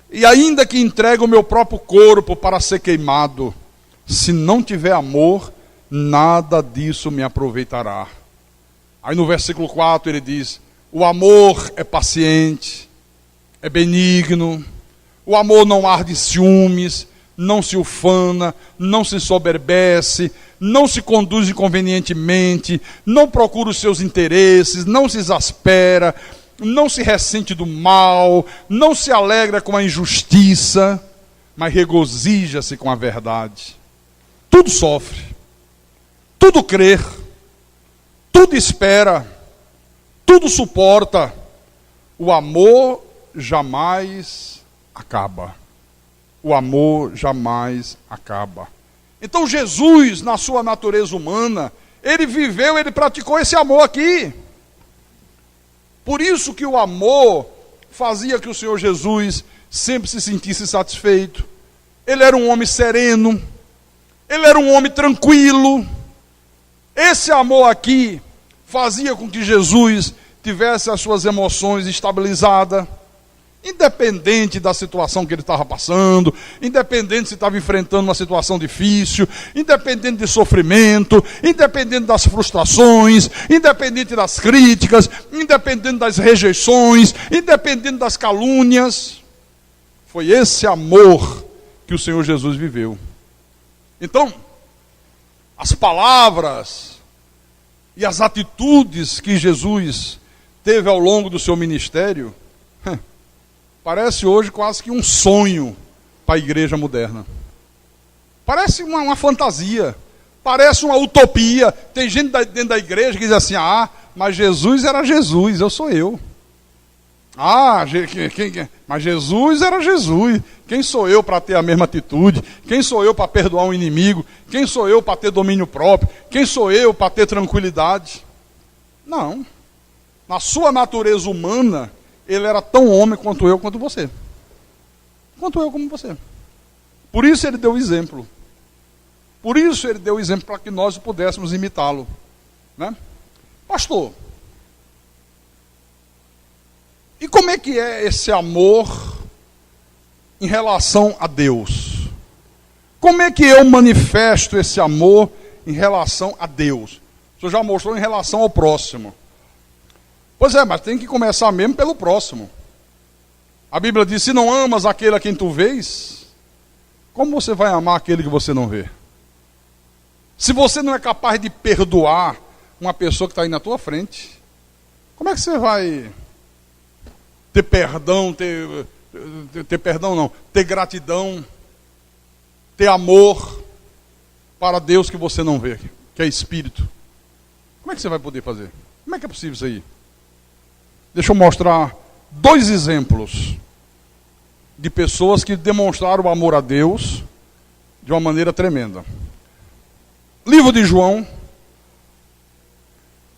e ainda que entregue o meu próprio corpo para ser queimado, se não tiver amor, nada disso me aproveitará. Aí no versículo 4 ele diz: o amor é paciente, é benigno, o amor não arde ciúmes, não se ufana, não se soberbece, não se conduz inconvenientemente, não procura os seus interesses, não se exaspera, não se ressente do mal, não se alegra com a injustiça, mas regozija-se com a verdade. Tudo sofre, tudo crê, tudo espera, tudo suporta. O amor jamais acaba. O amor jamais acaba. Então Jesus, na sua natureza humana, ele viveu, ele praticou esse amor aqui. Por isso que o amor fazia que o Senhor Jesus sempre se sentisse satisfeito. Ele era um homem sereno, ele era um homem tranquilo. Esse amor aqui fazia com que Jesus tivesse as suas emoções estabilizadas, independente da situação que ele estava passando, independente se estava enfrentando uma situação difícil, independente de sofrimento, independente das frustrações, independente das críticas, independente das rejeições, independente das calúnias. Foi esse amor que o Senhor Jesus viveu. Então, as palavras e as atitudes que Jesus teve ao longo do seu ministério, parece hoje quase que um sonho para a igreja moderna. Parece uma fantasia, parece uma utopia. Tem gente dentro da igreja que diz assim: ah, mas Jesus era Jesus, eu sou eu. Ah, mas Jesus era Jesus. Quem sou eu para ter a mesma atitude? Quem sou eu para perdoar um inimigo? Quem sou eu para ter domínio próprio? Quem sou eu para ter tranquilidade? Não. Na sua natureza humana, ele era tão homem quanto eu, quanto você. Quanto eu, como você. Por isso ele deu exemplo. Por isso ele deu exemplo para que nós pudéssemos imitá-lo. Né? Pastor, e como é que é esse amor em relação a Deus? Como é que eu manifesto esse amor em relação a Deus? O senhor já mostrou em relação ao próximo. Pois é, mas tem que começar mesmo pelo próximo. A Bíblia diz: se não amas aquele a quem tu vês, como você vai amar aquele que você não vê? Se você não é capaz de perdoar uma pessoa que está aí na tua frente, como é que você vai ter perdão, ter gratidão, ter amor para Deus que você não vê, que é Espírito? Como é que você vai poder fazer? Como é que é possível isso aí? Deixa eu mostrar 2 exemplos de pessoas que demonstraram o amor a Deus de uma maneira tremenda. Livro de João,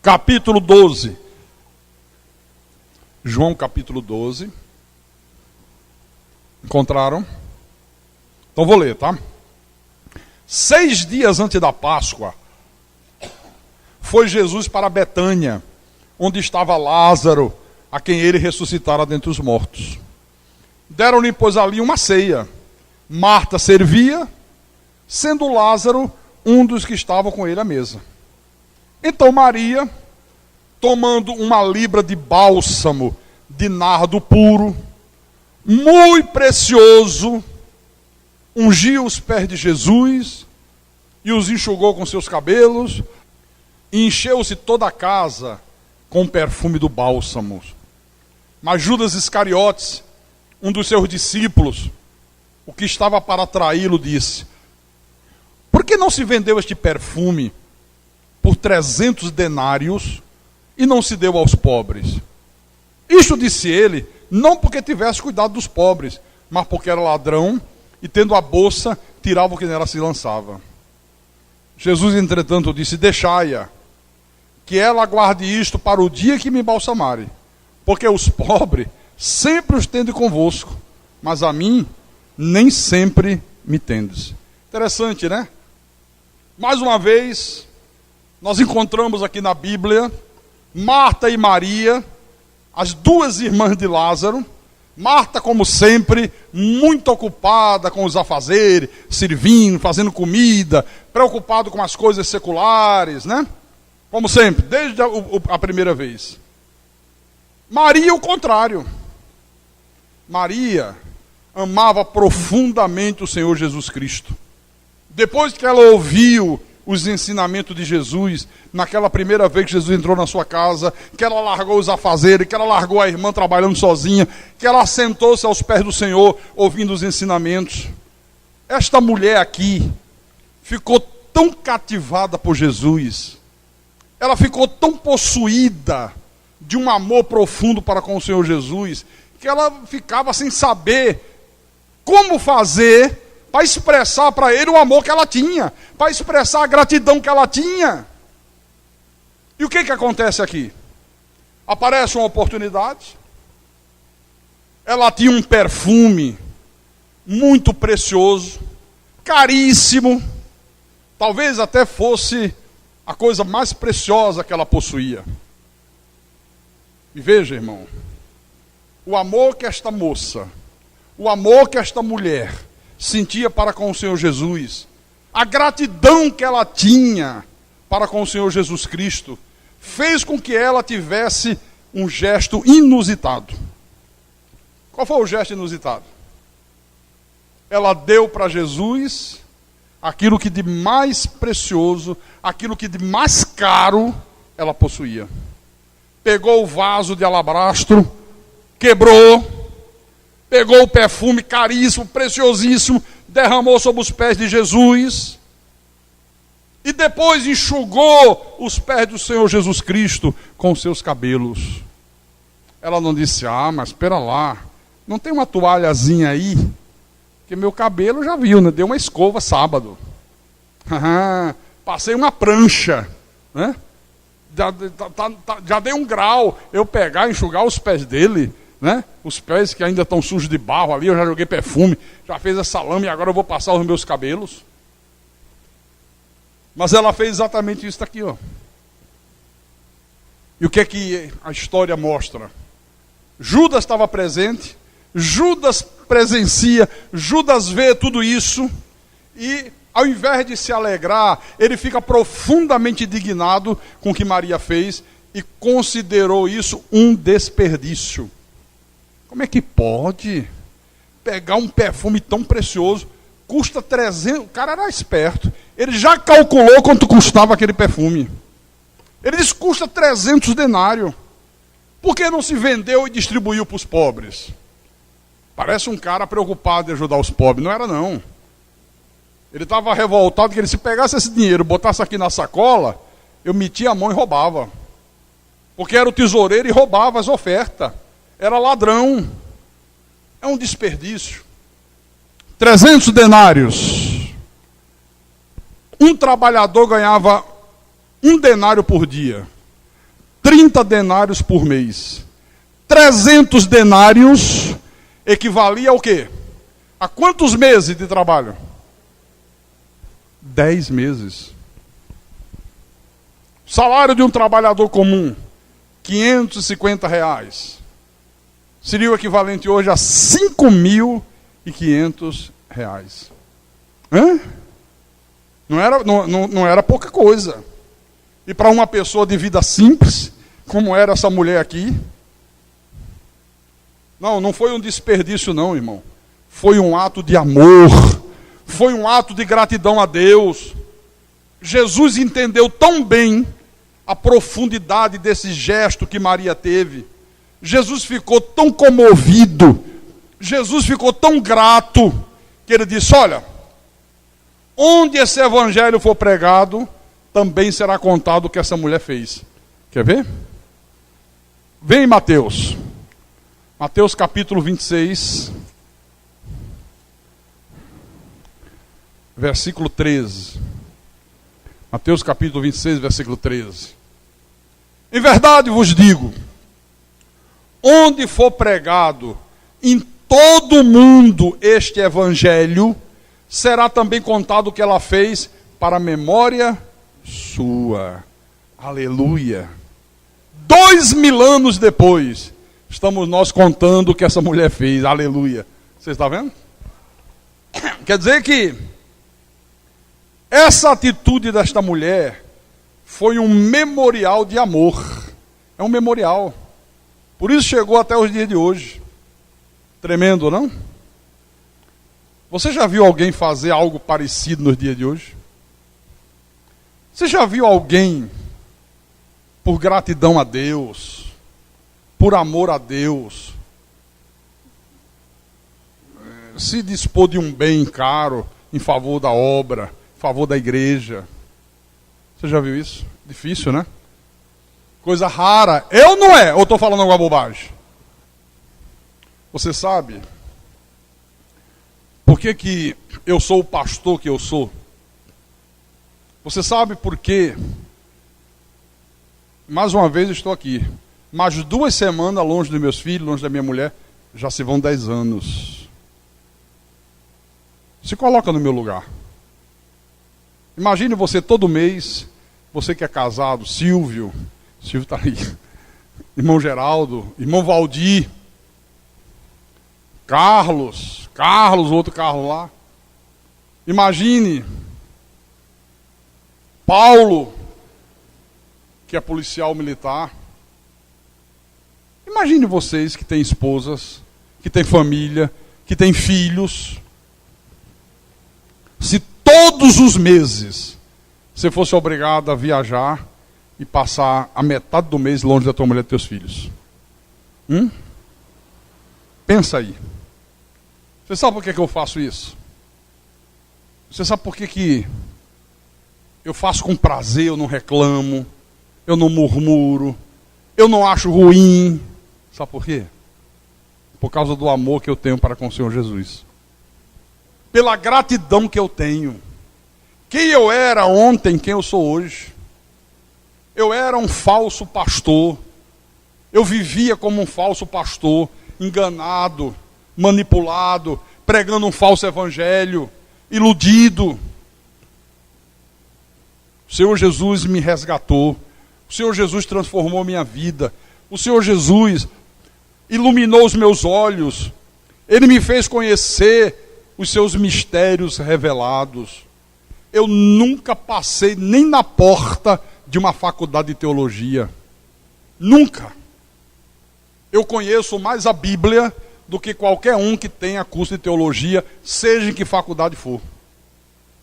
capítulo 12. João capítulo 12. Encontraram? Então vou ler, tá? 6 dias antes da Páscoa, foi Jesus para Betânia, onde estava Lázaro, a quem ele ressuscitara dentre os mortos. Deram-lhe, pois, ali uma ceia. Marta servia, sendo Lázaro um dos que estavam com ele à mesa. Então Maria, tomando uma libra de bálsamo de nardo puro, muito precioso, ungiu os pés de Jesus e os enxugou com seus cabelos, e encheu-se toda a casa com o perfume do bálsamo. Mas Judas Iscariotes, um dos seus discípulos, o que estava para traí-lo, disse: por que não se vendeu este perfume por 300 denários e não se deu aos pobres? Isto disse ele, não porque tivesse cuidado dos pobres, mas porque era ladrão e, tendo a bolsa, tirava o que nela se lançava. Jesus, entretanto, disse: deixai-a, que ela guarde isto para o dia que me embalsamarem, porque os pobres sempre os tende convosco, mas a mim nem sempre me tendes. Interessante, né? Mais uma vez, nós encontramos aqui na Bíblia Marta e Maria, as duas irmãs de Lázaro. Marta, como sempre, muito ocupada com os afazeres, servindo, fazendo comida, preocupado com as coisas seculares, né? Como sempre, desde a primeira vez. Maria, o contrário. Maria amava profundamente o Senhor Jesus Cristo. Depois que ela ouviu os ensinamentos de Jesus, naquela primeira vez que Jesus entrou na sua casa, que ela largou os afazeres, que ela largou a irmã trabalhando sozinha, que ela sentou-se aos pés do Senhor, ouvindo os ensinamentos. Esta mulher aqui ficou tão cativada por Jesus, ela ficou tão possuída de um amor profundo para com o Senhor Jesus, que ela ficava sem saber como fazer para expressar para ele o amor que ela tinha, para expressar a gratidão que ela tinha. E o que acontece aqui? Aparece uma oportunidade, ela tinha um perfume muito precioso, caríssimo, talvez até fosse a coisa mais preciosa que ela possuía. E veja, irmão, o amor que esta moça, o amor que esta mulher sentia para com o Senhor Jesus, a gratidão que ela tinha para com o Senhor Jesus Cristo, fez com que ela tivesse um gesto inusitado. Qual foi o gesto inusitado? Ela deu para Jesus aquilo que de mais precioso, aquilo que de mais caro ela possuía. Pegou o vaso de alabastro, quebrou, pegou o perfume caríssimo, preciosíssimo, derramou sobre os pés de Jesus e depois enxugou os pés do Senhor Jesus Cristo com seus cabelos. Ela não disse, mas espera lá, não tem uma toalhazinha aí? Porque meu cabelo já viu, né? Deu uma escova sábado. Passei uma prancha, né? Já dei um grau, eu pegar e enxugar os pés dele, né? Os pés que ainda estão sujos de barro ali, eu já joguei perfume, já fez essa lama e agora eu vou passar os meus cabelos. Mas ela fez exatamente isso aqui, ó. E o que é que a história mostra? Judas estava presente, Judas presencia, Judas vê tudo isso e, ao invés de se alegrar, ele fica profundamente indignado com o que Maria fez e considerou isso um desperdício. Como é que pode pegar um perfume tão precioso, custa 300, o cara era esperto, ele já calculou quanto custava aquele perfume. Ele disse, custa 300 denários. Por que não se vendeu e distribuiu para os pobres? Parece um cara preocupado em ajudar os pobres. Não era, não. Ele estava revoltado que ele, se pegasse esse dinheiro, botasse aqui na sacola, eu metia a mão e roubava. Porque era o tesoureiro e roubava as ofertas. Era ladrão. É um desperdício. 300 denários. Um trabalhador ganhava 1 denário por dia. 30 denários por mês. 300 denários equivalia ao quê? A quantos meses de trabalho? 10 meses. Salário de um trabalhador comum, R$550. Seria o equivalente hoje a R$5.500. Não era pouca coisa. E para uma pessoa de vida simples, como era essa mulher aqui, não foi um desperdício não, irmão. Foi um ato de amor, foi um ato de gratidão a Deus. Jesus entendeu tão bem a profundidade desse gesto que Maria teve. Jesus ficou tão comovido, Jesus ficou tão grato, que ele disse, olha, onde esse evangelho for pregado, também será contado o que essa mulher fez. Quer ver? Vem Mateus. Mateus capítulo 26. Versículo 13. Mateus capítulo 26, versículo 13. Em verdade vos digo, onde for pregado em todo o mundo este evangelho, será também contado o que ela fez para a memória sua. Aleluia. 2000 anos depois, estamos nós contando o que essa mulher fez. Aleluia. Você está vendo? Quer dizer que essa atitude desta mulher foi um memorial de amor. É um memorial. Por isso chegou até os dias de hoje. Tremendo, não? Você já viu alguém fazer algo parecido nos dias de hoje? Você já viu alguém, por gratidão a Deus, por amor a Deus, se dispor de um bem caro em favor da obra, em favor da igreja? Você já viu isso? Difícil, né? Coisa rara. Eu não é? Ou estou falando alguma bobagem? Você sabe por que eu sou o pastor que eu sou? Você sabe por quê? Mais uma vez estou aqui. Mais 2 semanas longe dos meus filhos, longe da minha mulher, já se vão 10 anos. Se coloca no meu lugar. Imagine você todo mês, você que é casado, Silvio está aí, irmão Geraldo, irmão Valdir, Carlos, outro Carlos lá. Imagine Paulo, que é policial militar. Imagine vocês que têm esposas, que têm família, que têm filhos. Se todos os meses você fosse obrigado a viajar e passar a metade do mês longe da tua mulher e dos teus filhos. Pensa aí. Você sabe por que eu faço isso? Você sabe por que eu faço com prazer, eu não reclamo, eu não murmuro, eu não acho ruim? Sabe por quê? Por causa do amor que eu tenho para com o Senhor Jesus. Pela gratidão que eu tenho. Quem eu era ontem, quem eu sou hoje. Eu era um falso pastor. Eu vivia como um falso pastor, enganado, manipulado, pregando um falso evangelho, iludido. O Senhor Jesus me resgatou. O Senhor Jesus transformou minha vida. O Senhor Jesus iluminou os meus olhos. Ele me fez conhecer os seus mistérios revelados. Eu nunca passei nem na porta de uma faculdade de teologia. Nunca. Eu conheço mais a Bíblia do que qualquer um que tenha curso de teologia, seja em que faculdade for.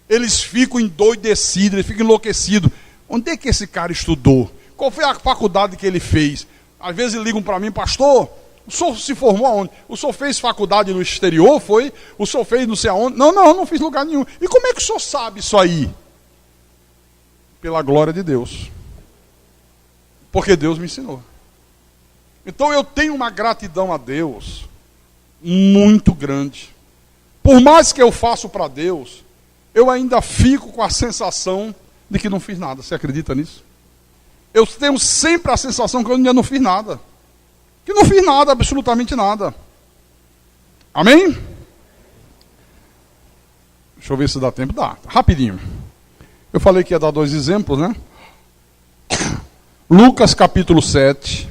Eles ficam endoidecidos, eles ficam enlouquecidos. Onde é que esse cara estudou? Qual foi a faculdade que ele fez? Às vezes ligam para mim, pastor, o senhor se formou aonde? O senhor fez faculdade no exterior, foi? O senhor fez não sei aonde? Não fiz lugar nenhum. E como é que o senhor sabe isso aí? Pela glória de Deus. Porque Deus me ensinou. Então eu tenho uma gratidão a Deus muito grande. Por mais que eu faço para Deus, eu ainda fico com a sensação de que não fiz nada. Você acredita nisso? Eu tenho sempre a sensação que eu ainda não fiz nada. Que não fiz nada, absolutamente nada. Amém? Deixa eu ver se dá tempo. Dá, rapidinho. Eu falei que ia dar 2 exemplos, né? Lucas capítulo 7.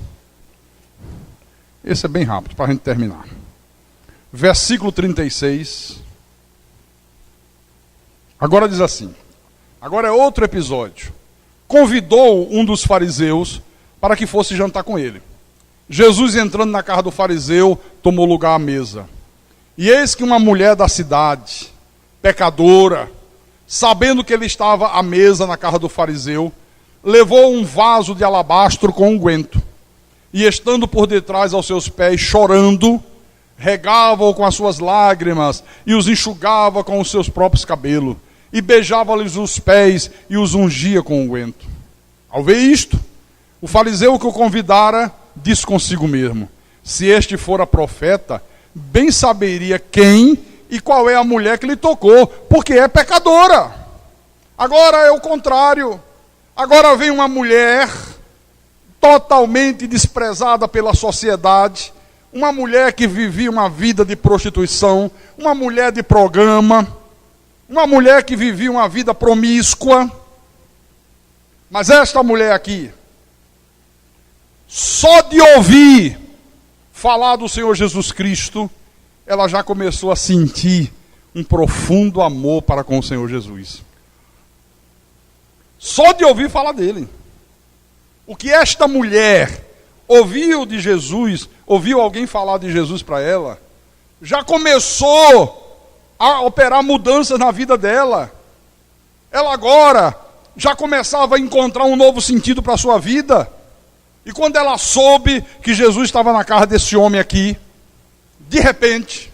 Esse é bem rápido, para a gente terminar. Versículo 36. Agora diz assim. Agora é outro episódio. Convidou um dos fariseus para que fosse jantar com ele. Jesus, entrando na casa do fariseu, tomou lugar à mesa. E eis que uma mulher da cidade, pecadora, sabendo que ele estava à mesa na casa do fariseu, levou um vaso de alabastro com unguento. E estando por detrás aos seus pés, chorando, regava-o com as suas lágrimas e os enxugava com os seus próprios cabelos. E beijava-lhes os pés e os ungia com unguento. Ao ver isto, o fariseu que o convidara disse consigo mesmo: se este fora profeta, bem saberia quem e qual é a mulher que lhe tocou, porque é pecadora. Agora é o contrário. Agora vem uma mulher totalmente desprezada pela sociedade, uma mulher que vivia uma vida de prostituição, uma mulher de programa, uma mulher que vivia uma vida promíscua. Mas esta mulher aqui, só de ouvir falar do Senhor Jesus Cristo, ela já começou a sentir um profundo amor para com o Senhor Jesus. Só de ouvir falar dele. O que esta mulher ouviu de Jesus, ouviu alguém falar de Jesus para ela, já começou a operar mudanças na vida dela. Ela agora já começava a encontrar um novo sentido para a sua vida. E quando ela soube que Jesus estava na casa desse homem aqui, de repente,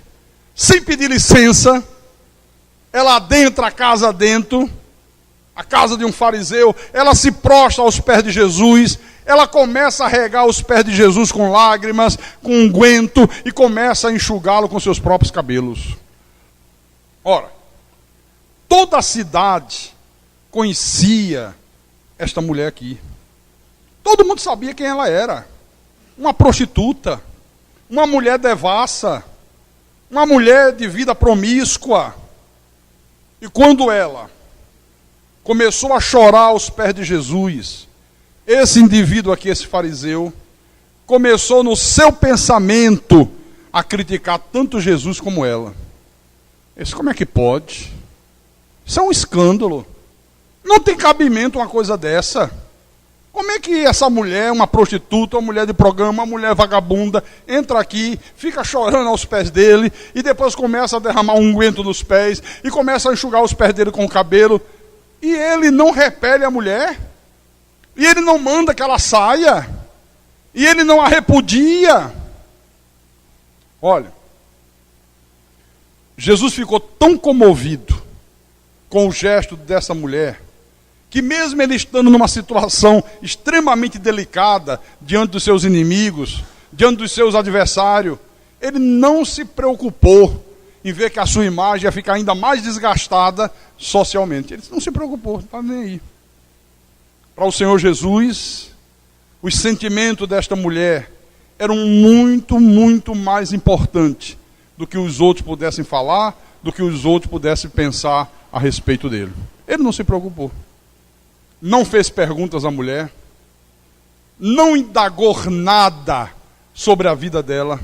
sem pedir licença, ela adentra a casa dentro, a casa de um fariseu, ela se prostra aos pés de Jesus, ela começa a regar os pés de Jesus com lágrimas, com unguento, e começa a enxugá-lo com seus próprios cabelos. Ora, toda a cidade conhecia esta mulher aqui. Todo mundo sabia quem ela era. Uma prostituta, uma mulher devassa, uma mulher de vida promíscua. E quando ela começou a chorar aos pés de Jesus, esse indivíduo aqui, esse fariseu, começou no seu pensamento a criticar tanto Jesus como ela. Isso como é que pode? Isso é um escândalo. Não tem cabimento uma coisa dessa. Como é que essa mulher, uma prostituta, uma mulher de programa, uma mulher vagabunda, entra aqui, fica chorando aos pés dele, e depois começa a derramar um unguento nos pés, e começa a enxugar os pés dele com o cabelo, e ele não repele a mulher, e ele não manda que ela saia, e ele não a repudia. Olha, Jesus ficou tão comovido com o gesto dessa mulher, que mesmo ele estando numa situação extremamente delicada, diante dos seus inimigos, diante dos seus adversários, ele não se preocupou em ver que a sua imagem ia ficar ainda mais desgastada socialmente. Ele não se preocupou, não estava nem aí. Para o Senhor Jesus, os sentimentos desta mulher eram muito, muito mais importantes do que os outros pudessem falar, do que os outros pudessem pensar a respeito dele. Ele não se preocupou. Não fez perguntas à mulher, não indagou nada sobre a vida dela,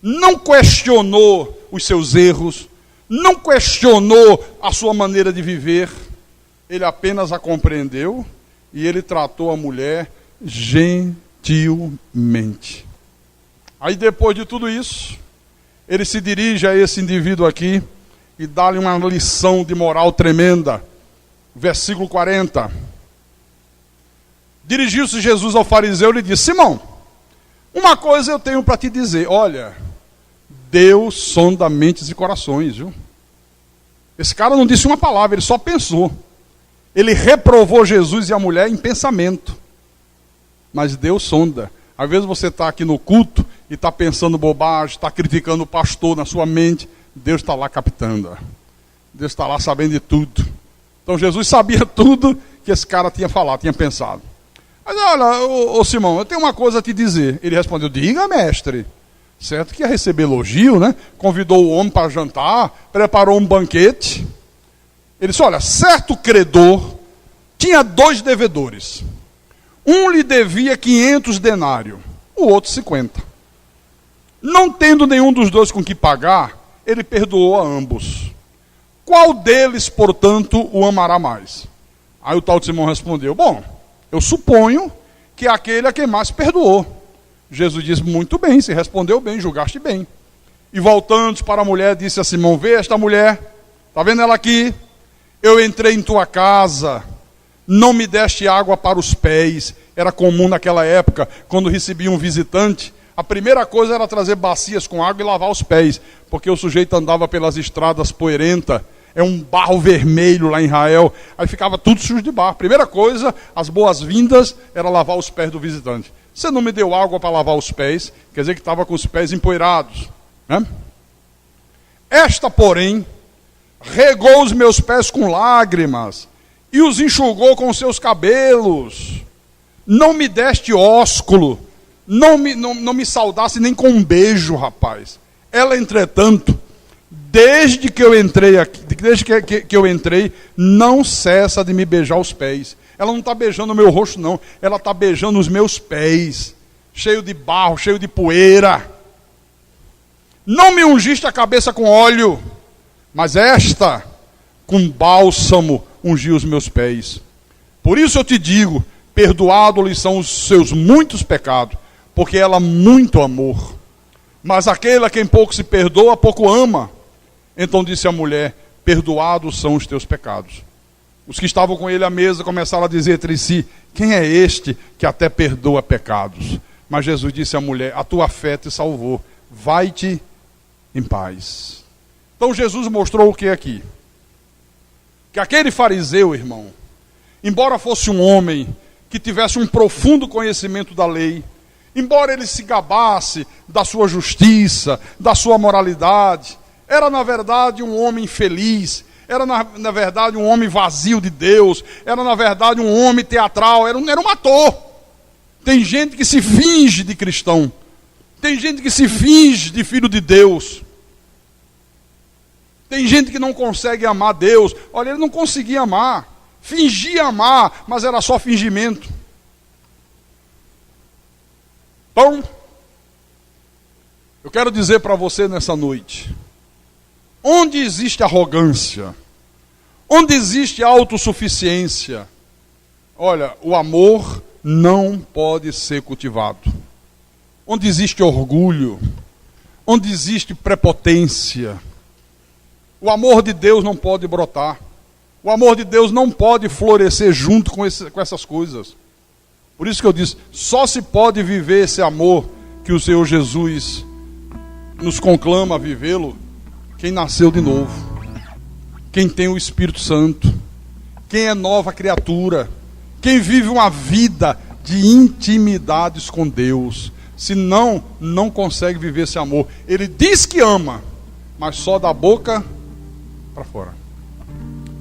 não questionou os seus erros, não questionou a sua maneira de viver. Ele apenas a compreendeu e ele tratou a mulher gentilmente. Aí depois de tudo isso, ele se dirige a esse indivíduo aqui e dá-lhe uma lição de moral tremenda. Versículo 40. Dirigiu-se Jesus ao fariseu e lhe disse: Simão, uma coisa eu tenho para te dizer. Olha, Deus sonda mentes e corações, viu? Esse cara não disse uma palavra, ele só pensou. Ele reprovou Jesus e a mulher em pensamento. Mas Deus sonda. Às vezes você está aqui no culto e está pensando bobagem, está criticando o pastor na sua mente. Deus está lá captando. Deus está lá sabendo de tudo. Então Jesus sabia tudo que esse cara tinha falado, tinha pensado. Mas olha, ô Simão, eu tenho uma coisa a te dizer. Ele respondeu: diga, mestre. Certo que ia receber elogio, né? Convidou o homem para jantar, preparou um banquete. Ele disse: olha, certo credor tinha 2 devedores. Um lhe devia 500 denários, o outro 50. Não tendo nenhum dos 2 com que pagar, ele perdoou a ambos. Qual deles, portanto, o amará mais? Aí o tal de Simão respondeu: bom, eu suponho que aquele a quem mais perdoou. Jesus disse: muito bem, se respondeu bem, julgaste bem. E voltando para a mulher, disse a Simão: vê esta mulher, está vendo ela aqui? Eu entrei em tua casa, não me deste água para os pés. Era comum naquela época, quando recebia um visitante, a primeira coisa era trazer bacias com água e lavar os pés, porque o sujeito andava pelas estradas poeirentas, é um barro vermelho lá em Israel, aí ficava tudo sujo de barro. Primeira coisa, as boas-vindas era lavar os pés do visitante. Você não me deu água para lavar os pés, quer dizer que estava com os pés empoeirados, né? Esta, porém, regou os meus pés com lágrimas e os enxugou com seus cabelos. Não me deste ósculo, não me saudasse nem com um beijo, rapaz. Ela, entretanto, desde que eu entrei aqui, desde que eu entrei, não cessa de me beijar os pés. Ela não está beijando o meu rosto, não. Ela está beijando os meus pés, cheio de barro, cheio de poeira. Não me ungiste a cabeça com óleo, mas esta, com bálsamo, ungiu os meus pés. Por isso eu te digo, perdoados-lhes são os seus muitos pecados, porque ela muito amou. Mas aquele a quem pouco se perdoa, pouco ama. Então disse a mulher, perdoados são os teus pecados. Os que estavam com ele à mesa começaram a dizer entre si, quem é este que até perdoa pecados? Mas Jesus disse à mulher, a tua fé te salvou, vai-te em paz. Então Jesus mostrou o que aqui? Que aquele fariseu, irmão, embora fosse um homem que tivesse um profundo conhecimento da lei, embora ele se gabasse da sua justiça, da sua moralidade, era na verdade um homem infeliz, era na verdade um homem vazio de Deus, era na verdade um homem teatral, era um ator. Tem gente que se finge de cristão, tem gente que se finge de filho de Deus, tem gente que não consegue amar Deus. Olha, ele não conseguia amar, fingia amar, mas era só fingimento. Então, eu quero dizer para você nessa noite, onde existe arrogância, onde existe autossuficiência, olha, o amor não pode ser cultivado. Onde existe orgulho, onde existe prepotência, o amor de Deus não pode brotar. O amor de Deus não pode florescer junto com essas coisas. Por isso que eu disse, só se pode viver esse amor que o Senhor Jesus nos conclama a vivê-lo, quem nasceu de novo, quem tem o Espírito Santo, quem é nova criatura, quem vive uma vida de intimidades com Deus. Senão, não consegue viver esse amor. Ele diz que ama, mas só da boca para fora.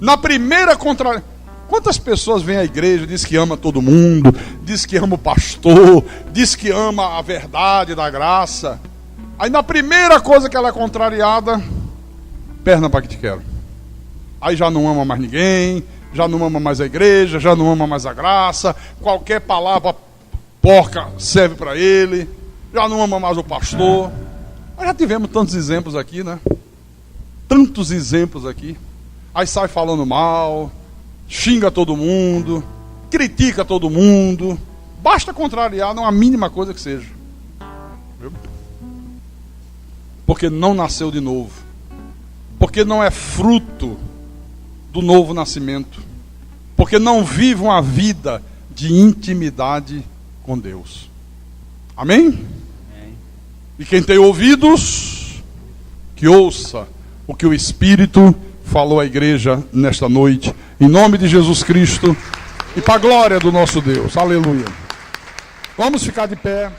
Na primeira quantas pessoas vêm à igreja, diz que ama todo mundo, diz que ama o pastor, diz que ama a verdade da graça. Aí na primeira coisa que ela é contrariada, perna para que te quero. Aí já não ama mais ninguém, já não ama mais a igreja, já não ama mais a graça, qualquer palavra porca serve para ele, já não ama mais o pastor. Nós já tivemos tantos exemplos aqui, né? Tantos exemplos aqui. Aí sai falando mal, xinga todo mundo, critica todo mundo. Basta contrariar, não há a mínima coisa que seja. Porque não nasceu de novo. Porque não é fruto do novo nascimento. Porque não vive uma vida de intimidade com Deus. Amém? Amém? E quem tem ouvidos, que ouça o que o Espírito falou à igreja nesta noite. Em nome de Jesus Cristo e para a glória do nosso Deus. Aleluia. Vamos ficar de pé.